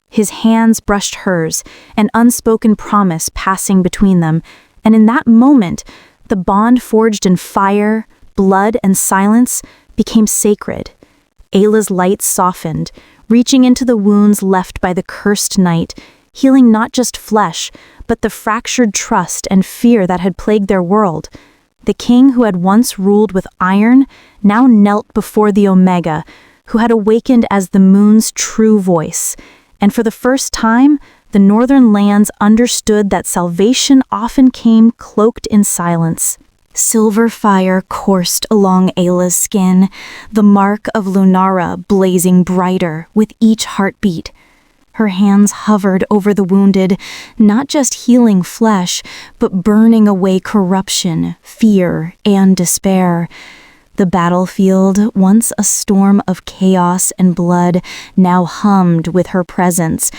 [SPEAKER 2] His hands brushed hers, an unspoken promise passing between them, and in that moment, the bond forged in fire, blood, and silence became sacred. Ayla's light softened, reaching into the wounds left by the cursed night, healing not just flesh, but the fractured trust and fear that had plagued their world. The king who had once ruled with iron now knelt before the Omega, who had awakened as the moon's true voice. And for the first time, the northern lands understood that salvation often came cloaked in silence. Silver fire coursed along Ayla's skin, the mark of Lunara blazing brighter with each heartbeat. Her hands hovered over the wounded, not just healing flesh, but burning away corruption, fear, and despair. The battlefield, once a storm of chaos and blood, now hummed with her presence,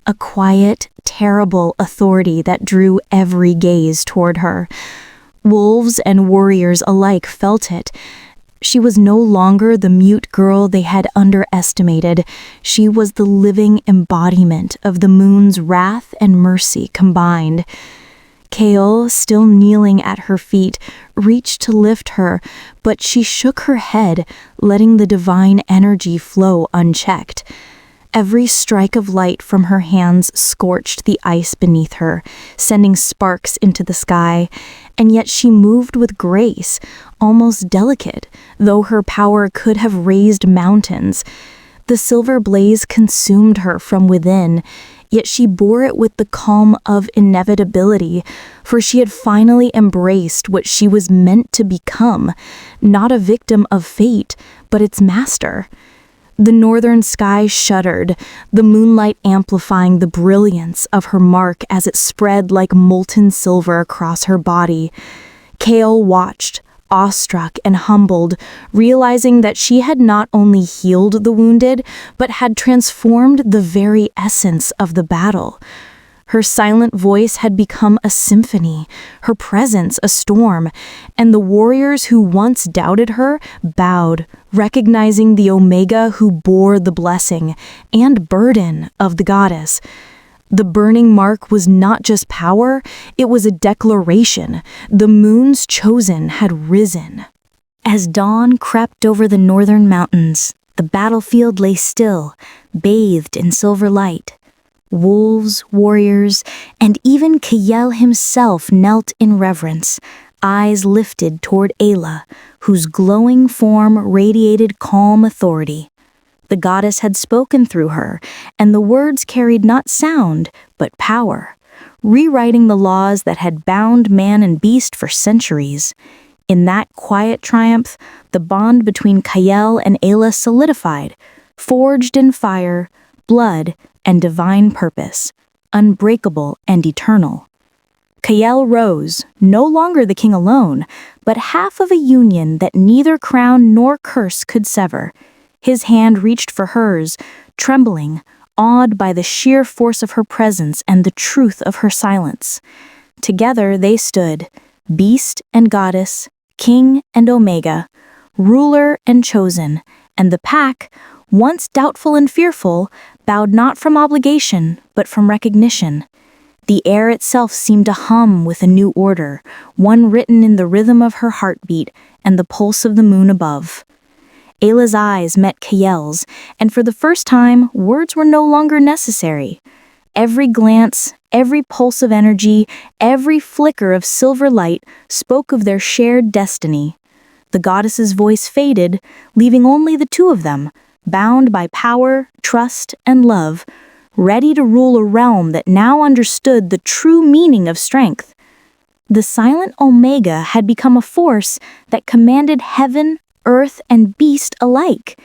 [SPEAKER 2] a quiet, terrible authority that drew every gaze toward her. Wolves and warriors alike felt it. She was no longer the mute girl they had underestimated. She was the living embodiment of the moon's wrath and mercy combined. Kale, still kneeling at her feet, reached to lift her, but she shook her head, letting the divine energy flow unchecked. Every strike of light from her hands scorched the ice beneath her, sending sparks into the sky, and yet she moved with grace, almost delicate, though her power could have raised mountains. The silver blaze consumed her from within, yet she bore it with the calm of inevitability, for she had finally embraced what she was meant to become, not a victim of fate, but its master. The northern sky shuddered, the moonlight amplifying the brilliance of her mark as it spread like molten silver across her body. Kale watched, awestruck and humbled, realizing that she had not only healed the wounded, but had transformed the very essence of the battle. Her silent voice had become a symphony, her presence a storm, and the warriors who once doubted her bowed, recognizing the Omega who bore the blessing and burden of the goddess. The burning mark was not just power, it was a declaration. The moon's chosen had risen. As dawn crept over the northern mountains, the battlefield lay still, bathed in silver light. Wolves, warriors, and even Kiel himself knelt in reverence, eyes lifted toward Ayla, whose glowing form radiated calm authority. The goddess had spoken through her, and the words carried not sound, but power, rewriting the laws that had bound man and beast for centuries. In that quiet triumph, the bond between Kiel and Ayla solidified, forged in fire, blood, and divine purpose, unbreakable and eternal. Kiel rose, no longer the king alone, but half of a union that neither crown nor curse could sever. His hand reached for hers, trembling, awed by the sheer force of her presence and the truth of her silence. Together they stood, beast and goddess, king and omega, ruler and chosen, and the pack, once doubtful and fearful, bowed not from obligation, but from recognition. The air itself seemed to hum with a new order, one written in the rhythm of her heartbeat and the pulse of the moon above. Ayla's eyes met Kiel's, and for the first time, words were no longer necessary. Every glance, every pulse of energy, every flicker of silver light spoke of their shared destiny. The goddess's voice faded, leaving only the two of them, bound by power, trust, and love, ready to rule a realm that now understood the true meaning of strength. The silent Omega had become a force that commanded heaven, earth, and beast alike,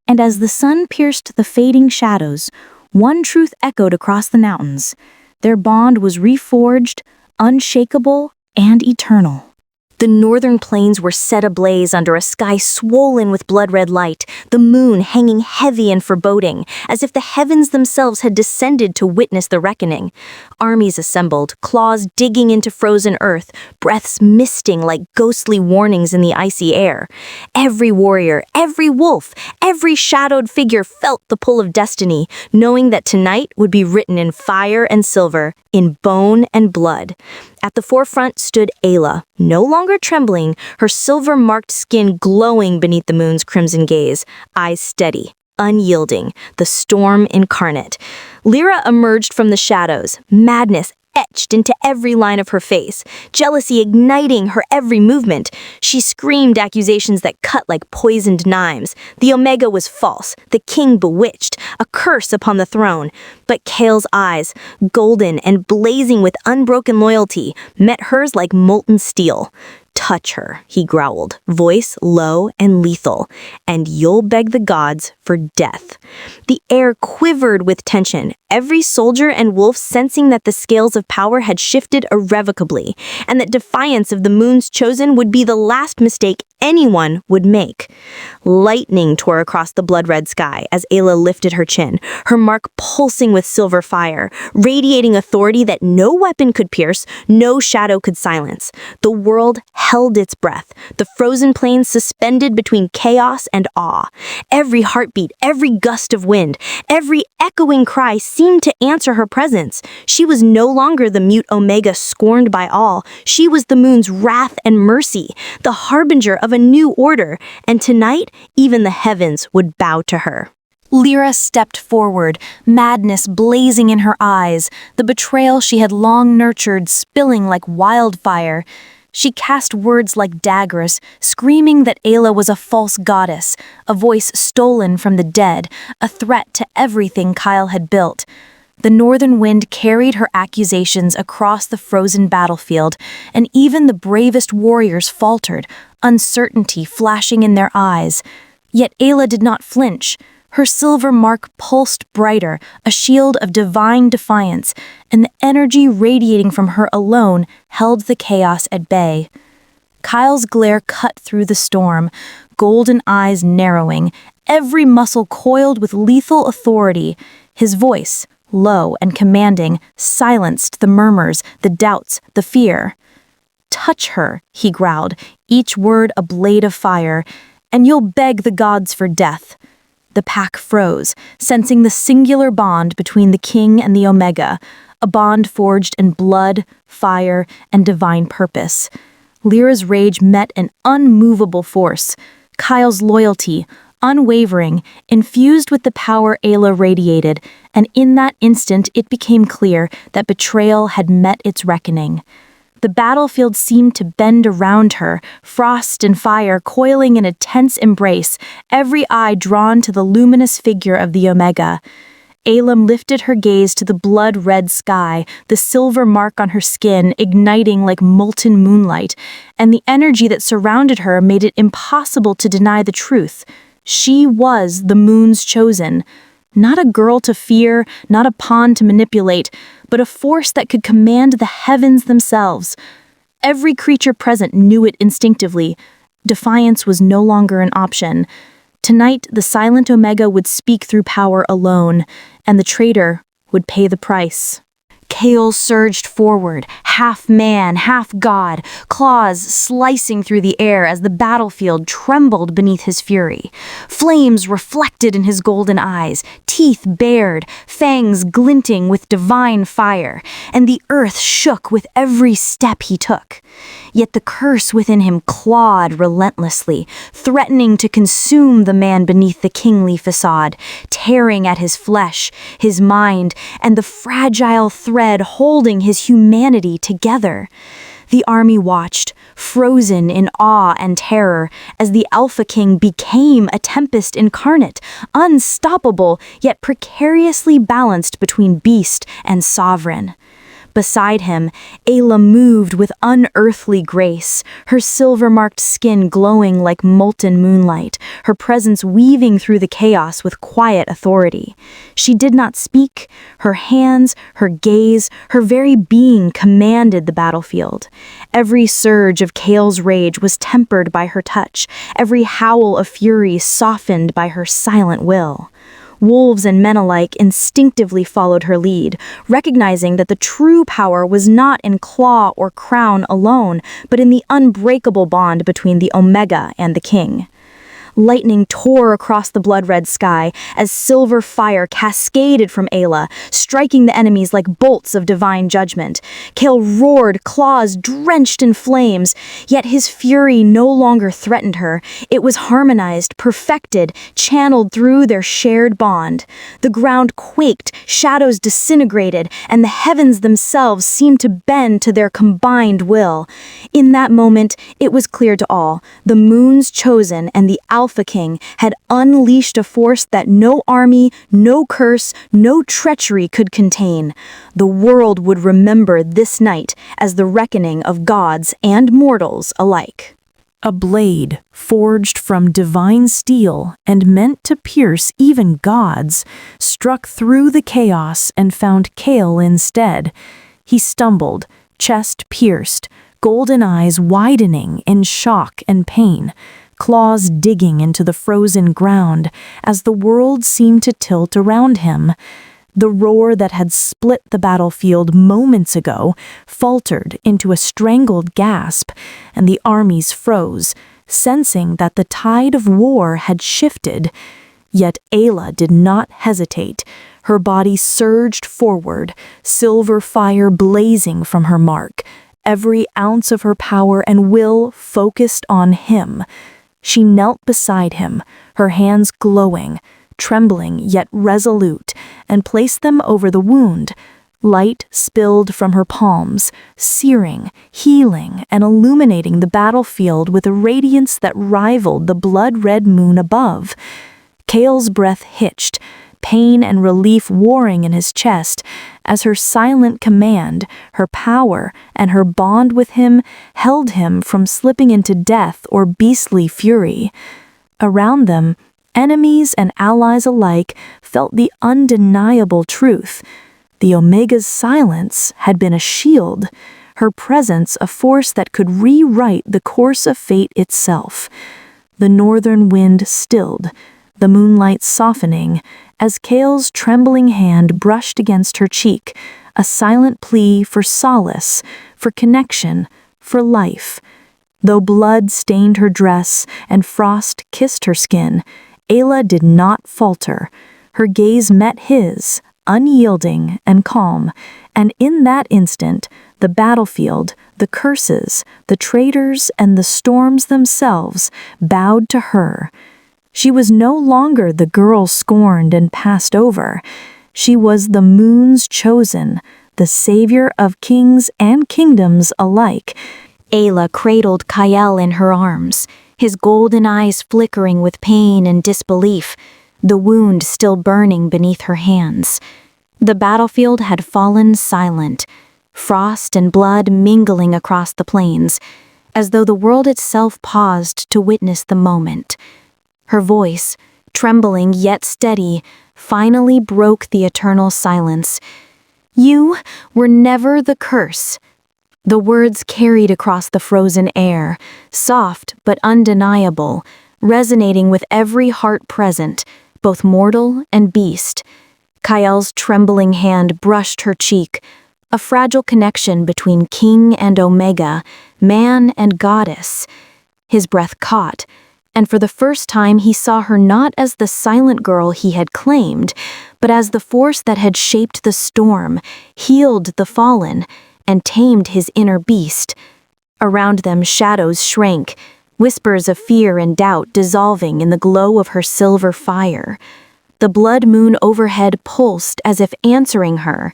[SPEAKER 2] and as the sun pierced the fading shadows, one truth echoed across the mountains. Their bond was reforged, unshakable, and eternal. The northern plains were set ablaze under a sky swollen with blood-red light, the moon hanging heavy and foreboding, as if the heavens themselves had descended to witness the reckoning. Armies assembled, claws digging into frozen earth, breaths misting like ghostly warnings in the icy air. Every warrior, every wolf, every shadowed figure felt the pull of destiny, knowing that tonight would be written in fire and silver, in bone and blood. At the forefront stood Ayla, no longer trembling, her silver-marked skin glowing beneath the moon's crimson gaze, eyes steady, unyielding, the storm incarnate. Lyra emerged from the shadows, madness etched into every line of her face, jealousy igniting her every movement. She screamed accusations that cut like poisoned knives. The Omega was false, the king bewitched, a curse upon the throne. But Kale's eyes, golden and blazing with unbroken loyalty, met hers like molten steel. "Touch her," he growled, voice low and lethal, "and you'll beg the gods for death." The air quivered with tension, every soldier and wolf sensing that the scales of power had shifted irrevocably, and that defiance of the moon's chosen would be the last mistake anyone would make. Lightning tore across the blood-red sky as Ayla lifted her chin, her mark pulsing with silver fire, radiating authority that no weapon could pierce, no shadow could silence. The world held its breath, the frozen plains suspended between chaos and awe. Every heartbeat, every gust of wind, every echoing cry seemed to answer her presence. She was no longer the mute Omega scorned by all. She was the moon's wrath and mercy, the harbinger of a new order, and tonight, even the heavens would bow to her.
[SPEAKER 1] Lyra stepped forward, madness blazing in her eyes, the betrayal she had long nurtured spilling like wildfire. She cast words like daggers, screaming that Ayla was a false goddess, a voice stolen from the dead, a threat to everything Kyle had built. The northern wind carried her accusations across the frozen battlefield, and even the bravest warriors faltered, uncertainty flashing in their eyes. Yet Ayla did not flinch. Her silver mark pulsed brighter, a shield of divine defiance, and the energy radiating from her alone held the chaos at bay. Kyle's glare cut through the storm, golden eyes narrowing, every muscle coiled with lethal authority. His voice, low and commanding, silenced the murmurs, the doubts, the fear. "Touch her," he growled, each word a blade of fire, "and you'll beg the gods for death." The pack froze, sensing the singular bond between the king and the Omega, a bond forged in blood, fire, and divine purpose. Lyra's rage met an unmovable force. Kyle's loyalty, unwavering, infused with the power Ayla radiated, and in that instant it became clear that betrayal had met its reckoning. The battlefield seemed to bend around her, frost and fire coiling in a tense embrace, every eye drawn to the luminous figure of the Omega. Ayla lifted her gaze to the blood-red sky, the silver mark on her skin igniting like molten moonlight, and the energy that surrounded her made it impossible to deny the truth. She was the moon's chosen. Not a girl to fear, not a pawn to manipulate, but a force that could command the heavens themselves. Every creature present knew it instinctively. Defiance was no longer an option. Tonight, the silent Omega would speak through power alone, and the traitor would pay the price. Kale surged forward, half man, half god, claws slicing through the air as the battlefield trembled beneath his fury. Flames reflected in his golden eyes, teeth bared, fangs glinting with divine fire, and the earth shook with every step he took. Yet the curse within him clawed relentlessly, threatening to consume the man beneath the kingly facade, tearing at his flesh, his mind, and the fragile thread holding his humanity together. The army watched, frozen in awe and terror, as the Alpha King became a tempest incarnate, unstoppable yet precariously balanced between beast and sovereign. Beside him, Ayla moved with unearthly grace, her silver-marked skin glowing like molten moonlight, her presence weaving through the chaos with quiet authority. She did not speak. Her hands, her gaze, her very being commanded the battlefield. Every surge of Kale's rage was tempered by her touch, every howl of fury softened by her silent will. Wolves and men alike instinctively followed her lead, recognizing that the true power was not in claw or crown alone, but in the unbreakable bond between the Omega and the King. Lightning tore across the blood-red sky as silver fire cascaded from Ayla, striking the enemies like bolts of divine judgment. Kale roared, claws drenched in flames, yet his fury no longer threatened her. It was harmonized, perfected, channeled through their shared bond. The ground quaked, shadows disintegrated, and the heavens themselves seemed to bend to their combined will. In that moment, it was clear to all, the moon's chosen and the Alpha King had unleashed a force that no army, no curse, no treachery could contain. The world would remember this night as the reckoning of gods and mortals alike.
[SPEAKER 3] A blade, forged from divine steel and meant to pierce even gods, struck through the chaos and found Kale instead. He stumbled, chest pierced, golden eyes widening in shock and pain, claws digging into the frozen ground as the world seemed to tilt around him. The roar that had split the battlefield moments ago faltered into a strangled gasp, and the armies froze, sensing that the tide of war had shifted. Yet Ayla did not hesitate. Her body surged forward, silver fire blazing from her mark, every ounce of her power and will focused on him. She knelt beside him, her hands glowing, trembling yet resolute, and placed them over the wound. Light spilled from her palms, searing, healing, and illuminating the battlefield with a radiance that rivaled the blood-red moon above. Kale's breath hitched, pain and relief warring in his chest, as her silent command, her power, and her bond with him held him from slipping into death or beastly fury. Around them, enemies and allies alike felt the undeniable truth. The Omega's silence had been a shield, her presence a force that could rewrite the course of fate itself. The northern wind stilled, the moonlight softening, as Kale's trembling hand brushed against her cheek, a silent plea for solace, for connection, for life. Though blood stained her dress and frost kissed her skin, Ayla did not falter. Her gaze met his, unyielding and calm, and in that instant, the battlefield, the curses, the traitors, and the storms themselves bowed to her. She was no longer the girl scorned and passed over. She was the moon's chosen, the savior of kings and kingdoms alike.
[SPEAKER 2] Ayla cradled Kyle in her arms, his golden eyes flickering with pain and disbelief, the wound still burning beneath her hands. The battlefield had fallen silent, frost and blood mingling across the plains, as though the world itself paused to witness the moment. Her voice, trembling yet steady, finally broke the eternal silence. "You were never the curse." The words carried across the frozen air, soft but undeniable, resonating with every heart present, both mortal and beast. Kyle's trembling hand brushed her cheek, a fragile connection between king and Omega, man and goddess. His breath caught, and for the first time he saw her not as the silent girl he had claimed, but as the force that had shaped the storm, healed the fallen, and tamed his inner beast. Around them shadows shrank, whispers of fear and doubt dissolving in the glow of her silver fire. The blood moon overhead pulsed as if answering her,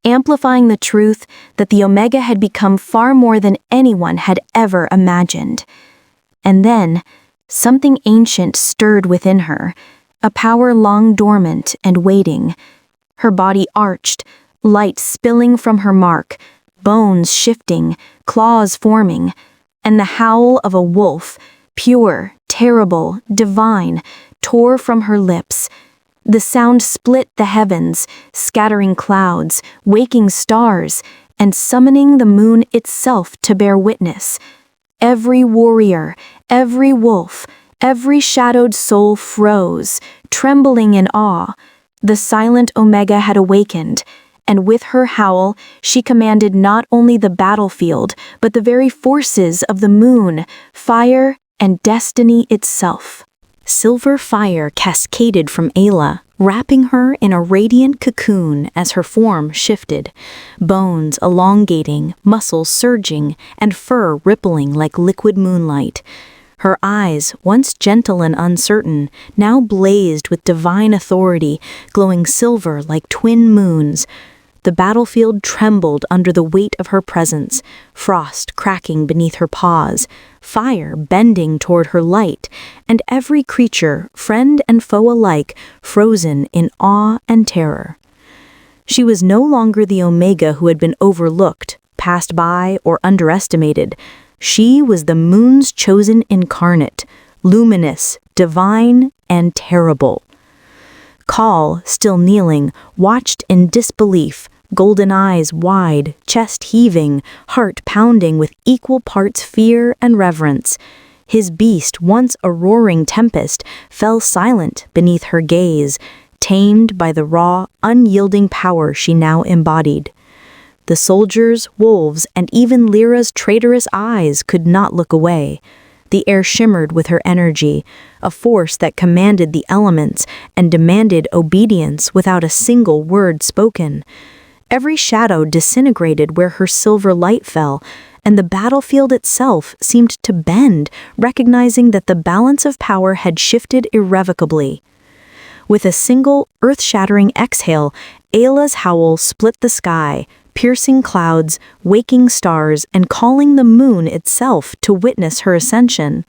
[SPEAKER 2] amplifying the truth that the Omega had become far more than anyone had ever imagined. And then, something ancient stirred within her, a power long dormant and waiting. Her body arched, light spilling from her mark, bones shifting, claws forming, and the howl of a wolf, pure, terrible, divine, tore from her lips. The sound split the heavens, scattering clouds, waking stars, and summoning the moon itself to bear witness. Every warrior, every wolf, every shadowed soul froze, trembling in awe. The silent Omega had awakened, and with her howl, she commanded not only the battlefield, but the very forces of the moon, fire, and destiny itself. Silver fire cascaded from Ayla, wrapping her in a radiant cocoon as her form shifted, bones elongating, muscles surging, and fur rippling like liquid moonlight. Her eyes, once gentle and uncertain, now blazed with divine authority, glowing silver like twin moons. The battlefield trembled under the weight of her presence, frost cracking beneath her paws, fire bending toward her light, and every creature, friend and foe alike, frozen in awe and terror. She was no longer the Omega who had been overlooked, passed by, or underestimated. She was the moon's chosen incarnate, luminous, divine, and terrible. Call, still kneeling, watched in disbelief, golden eyes wide, chest heaving, heart pounding with equal parts fear and reverence. His beast, once a roaring tempest, fell silent beneath her gaze, tamed by the raw, unyielding power she now embodied. The soldiers, wolves, and even Lyra's traitorous eyes could not look away. The air shimmered with her energy, a force that commanded the elements and demanded obedience without a single word spoken. Every shadow disintegrated where her silver light fell, and the battlefield itself seemed to bend, recognizing that the balance of power had shifted irrevocably. With a single, earth-shattering exhale, Ayla's howl split the sky, piercing clouds, waking stars, and calling the moon itself to witness her ascension.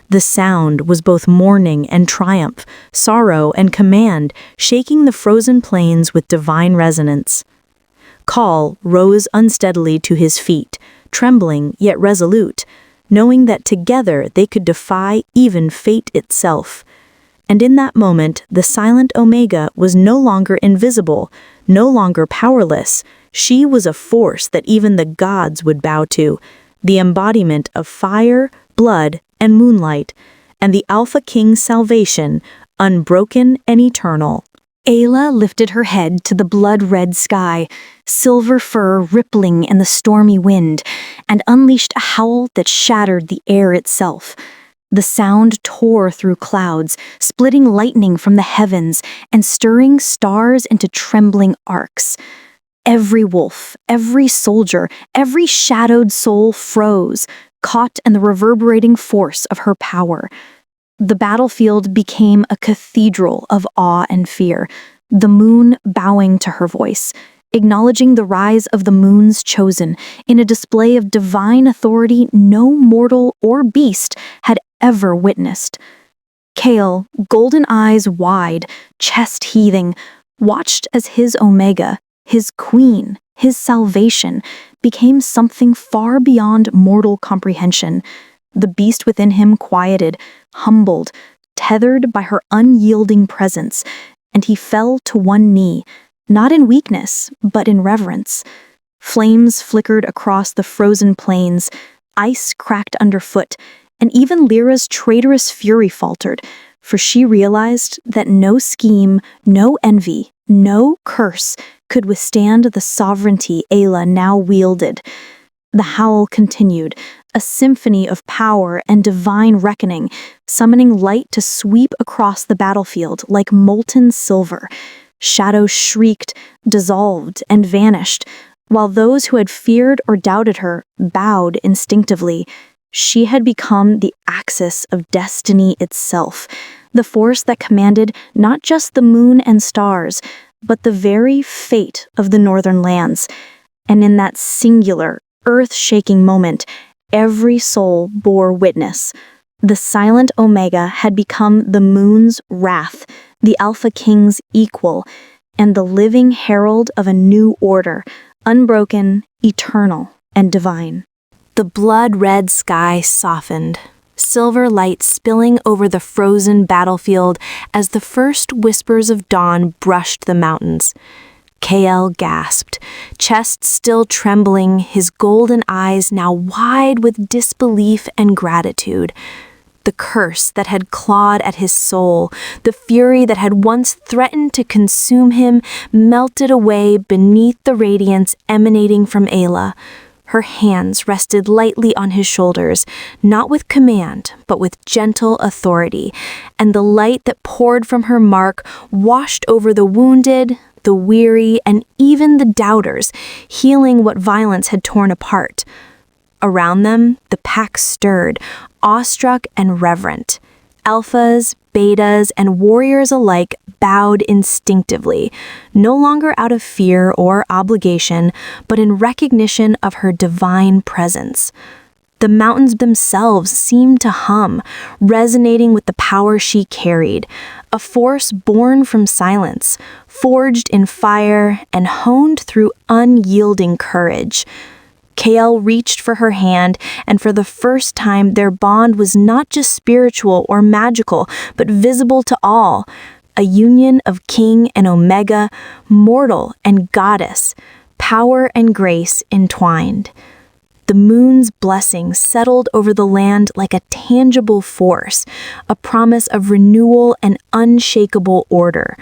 [SPEAKER 2] The sound was both mourning and triumph, sorrow and command, shaking the frozen plains with divine resonance. Kal rose unsteadily to his feet, trembling yet resolute, knowing that together they could defy even fate itself. And in that moment, the silent Omega was no longer invisible, no longer powerless. She was a force that even the gods would bow to, the embodiment of fire, blood, and moonlight, and the Alpha King's salvation, unbroken and eternal.
[SPEAKER 1] Ayla lifted her head to the blood-red sky, silver fur rippling in the stormy wind, and unleashed a howl that shattered the air itself. The sound tore through clouds, splitting lightning from the heavens and stirring stars into trembling arcs. Every wolf, every soldier, every shadowed soul froze, caught in the reverberating force of her power. The battlefield became a cathedral of awe and fear, the moon bowing to her voice, acknowledging the rise of the moon's chosen in a display of divine authority no mortal or beast had ever witnessed. Kale, golden eyes wide, chest heaving, watched as his Omega, his queen, his salvation, became something far beyond mortal comprehension. The beast within him quieted, humbled, tethered by her unyielding presence, and he fell to one knee, not in weakness, but in reverence. Flames flickered across the frozen plains, ice cracked underfoot, and even Lyra's traitorous fury faltered, for she realized that no scheme, no envy, no curse could withstand the sovereignty Ayla now wielded. The howl continued, a symphony of power and divine reckoning, summoning light to sweep across the battlefield like molten silver. Shadows shrieked, dissolved, and vanished, while those who had feared or doubted her bowed instinctively. She had become the axis of destiny itself, the force that commanded not just the moon and stars, but the very fate of the northern lands. And in that singular, earth-shaking moment, every soul bore witness. The silent Omega had become the moon's wrath, the Alpha King's equal, and the living herald of a new order, unbroken, eternal, and divine.
[SPEAKER 2] The blood-red sky softened, silver light spilling over the frozen battlefield as the first whispers of dawn brushed the mountains. Kael gasped, chest still trembling, his golden eyes now wide with disbelief and gratitude. The curse that had clawed at his soul, the fury that had once threatened to consume him, melted away beneath the radiance emanating from Ayla. Her hands rested lightly on his shoulders, not with command, but with gentle authority, and the light that poured from her mark washed over the wounded, the weary, and even the doubters, healing what violence had torn apart. Around them, the pack stirred, awestruck and reverent. Alphas, betas, and warriors alike bowed instinctively, no longer out of fear or obligation, but in recognition of her divine presence. The mountains themselves seemed to hum, resonating with the power she carried, a force born from silence, forged in fire, and honed through unyielding courage. Kael reached for her hand, and for the first time their bond was not just spiritual or magical, but visible to all. A union of king and omega, mortal and goddess, power and grace entwined. The moon's blessing settled over the land like a tangible force, a promise of renewal and unshakable order.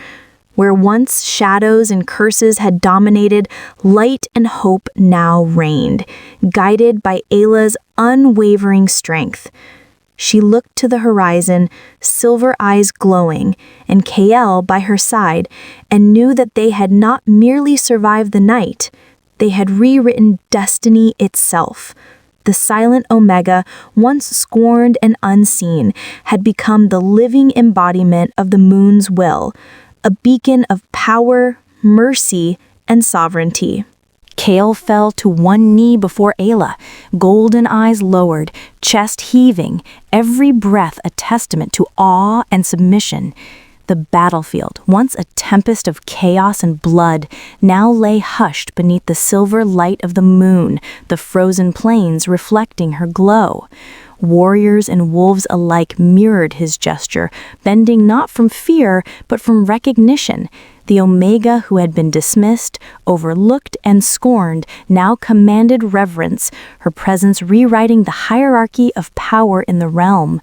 [SPEAKER 2] Where once shadows and curses had dominated, light and hope now reigned, guided by Ayla's unwavering strength. She looked to the horizon, silver eyes glowing, and Kael by her side, and knew that they had not merely survived the night, they had rewritten destiny itself. The silent Omega, once scorned and unseen, had become the living embodiment of the moon's will, a beacon of power, mercy, and sovereignty.
[SPEAKER 3] Kael fell to one knee before Ayla, golden eyes lowered, chest heaving, every breath a testament to awe and submission. The battlefield, once a tempest of chaos and blood, now lay hushed beneath the silver light of the moon, the frozen plains reflecting her glow. Warriors and wolves alike mirrored his gesture, bending not from fear, but from recognition. The Omega who had been dismissed, overlooked, and scorned now commanded reverence, her presence rewriting the hierarchy of power in the realm.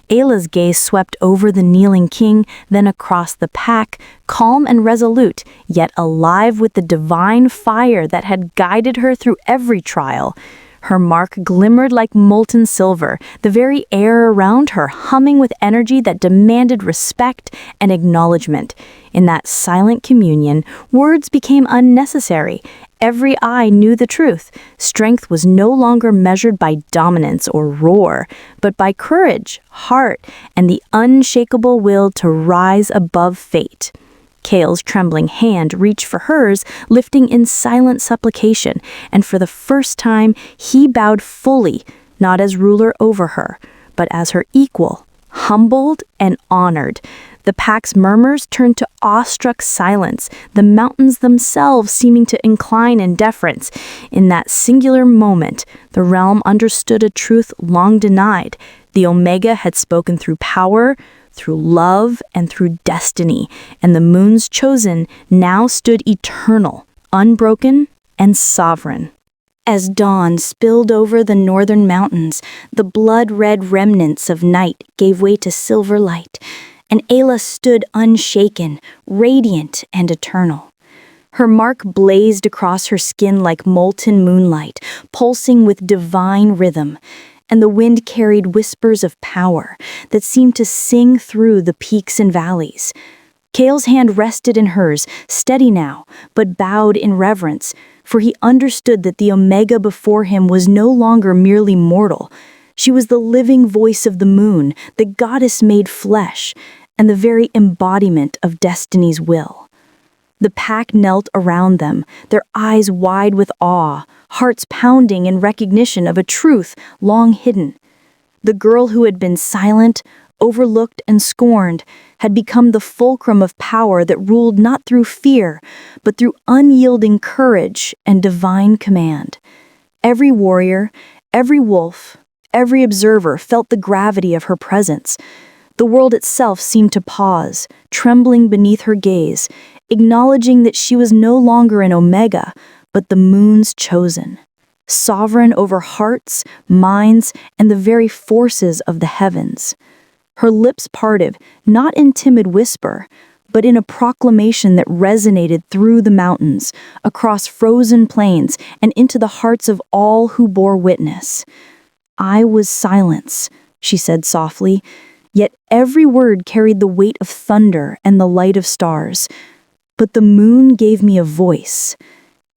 [SPEAKER 3] Ayla's gaze swept over the kneeling king, then across the pack, calm and resolute, yet alive with the divine fire that had guided her through every trial. Her mark glimmered like molten silver, the very air around her humming with energy that demanded respect and acknowledgement. In that silent communion, words became unnecessary. Every eye knew the truth. Strength was no longer measured by dominance or roar, but by courage, heart, and the unshakable will to rise above fate. Kael's trembling hand reached for hers, lifting in silent supplication, and for the first time he bowed fully, not as ruler over her, but as her equal, humbled and honored. The pack's murmurs turned to awestruck silence, the mountains themselves seeming to incline in deference. In that singular moment, the realm understood a truth long denied. The Omega had spoken through power, through love, and through destiny, and the moon's chosen now stood eternal, unbroken, and sovereign. As dawn spilled over the northern mountains, the blood-red remnants of night gave way to silver light, and Ayla stood unshaken, radiant, and eternal. Her mark blazed across her skin like molten moonlight, pulsing with divine rhythm, and the wind carried whispers of power that seemed to sing through the peaks and valleys. Kael's hand rested in hers, steady now, but bowed in reverence, for he understood that the Omega before him was no longer merely mortal. She was the living voice of the moon, the goddess made flesh, and the very embodiment of destiny's will. The pack knelt around them, their eyes wide with awe, hearts pounding in recognition of a truth long hidden. The girl who had been silent, overlooked, and scorned had become the fulcrum of power that ruled not through fear, but through unyielding courage and divine command. Every warrior, every wolf, every observer felt the gravity of her presence. The world itself seemed to pause, trembling beneath her gaze, acknowledging that she was no longer an Omega, but the moon's chosen, sovereign over hearts, minds, and the very forces of the heavens. Her lips parted, not in timid whisper, but in a proclamation that resonated through the mountains, across frozen plains, and into the hearts of all who bore witness. "I was silence," she said softly, yet every word carried the weight of thunder and the light of stars. But the moon gave me a voice,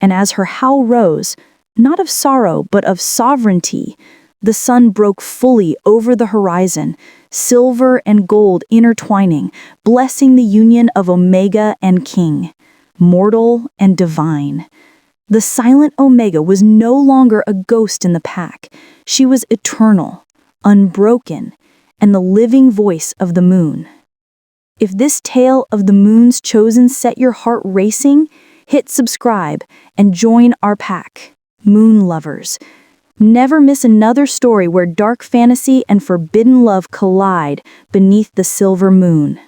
[SPEAKER 3] and as her howl rose, not of sorrow but of sovereignty, the sun broke fully over the horizon, silver and gold intertwining, blessing the union of Omega and King, mortal and divine. The silent Omega was no longer a ghost in the pack. She was eternal, unbroken, and the living voice of the moon. If this tale of the moon's chosen set your heart racing, hit subscribe and join our pack, Moon Lovers. Never miss another story where dark fantasy and forbidden love collide beneath the silver moon.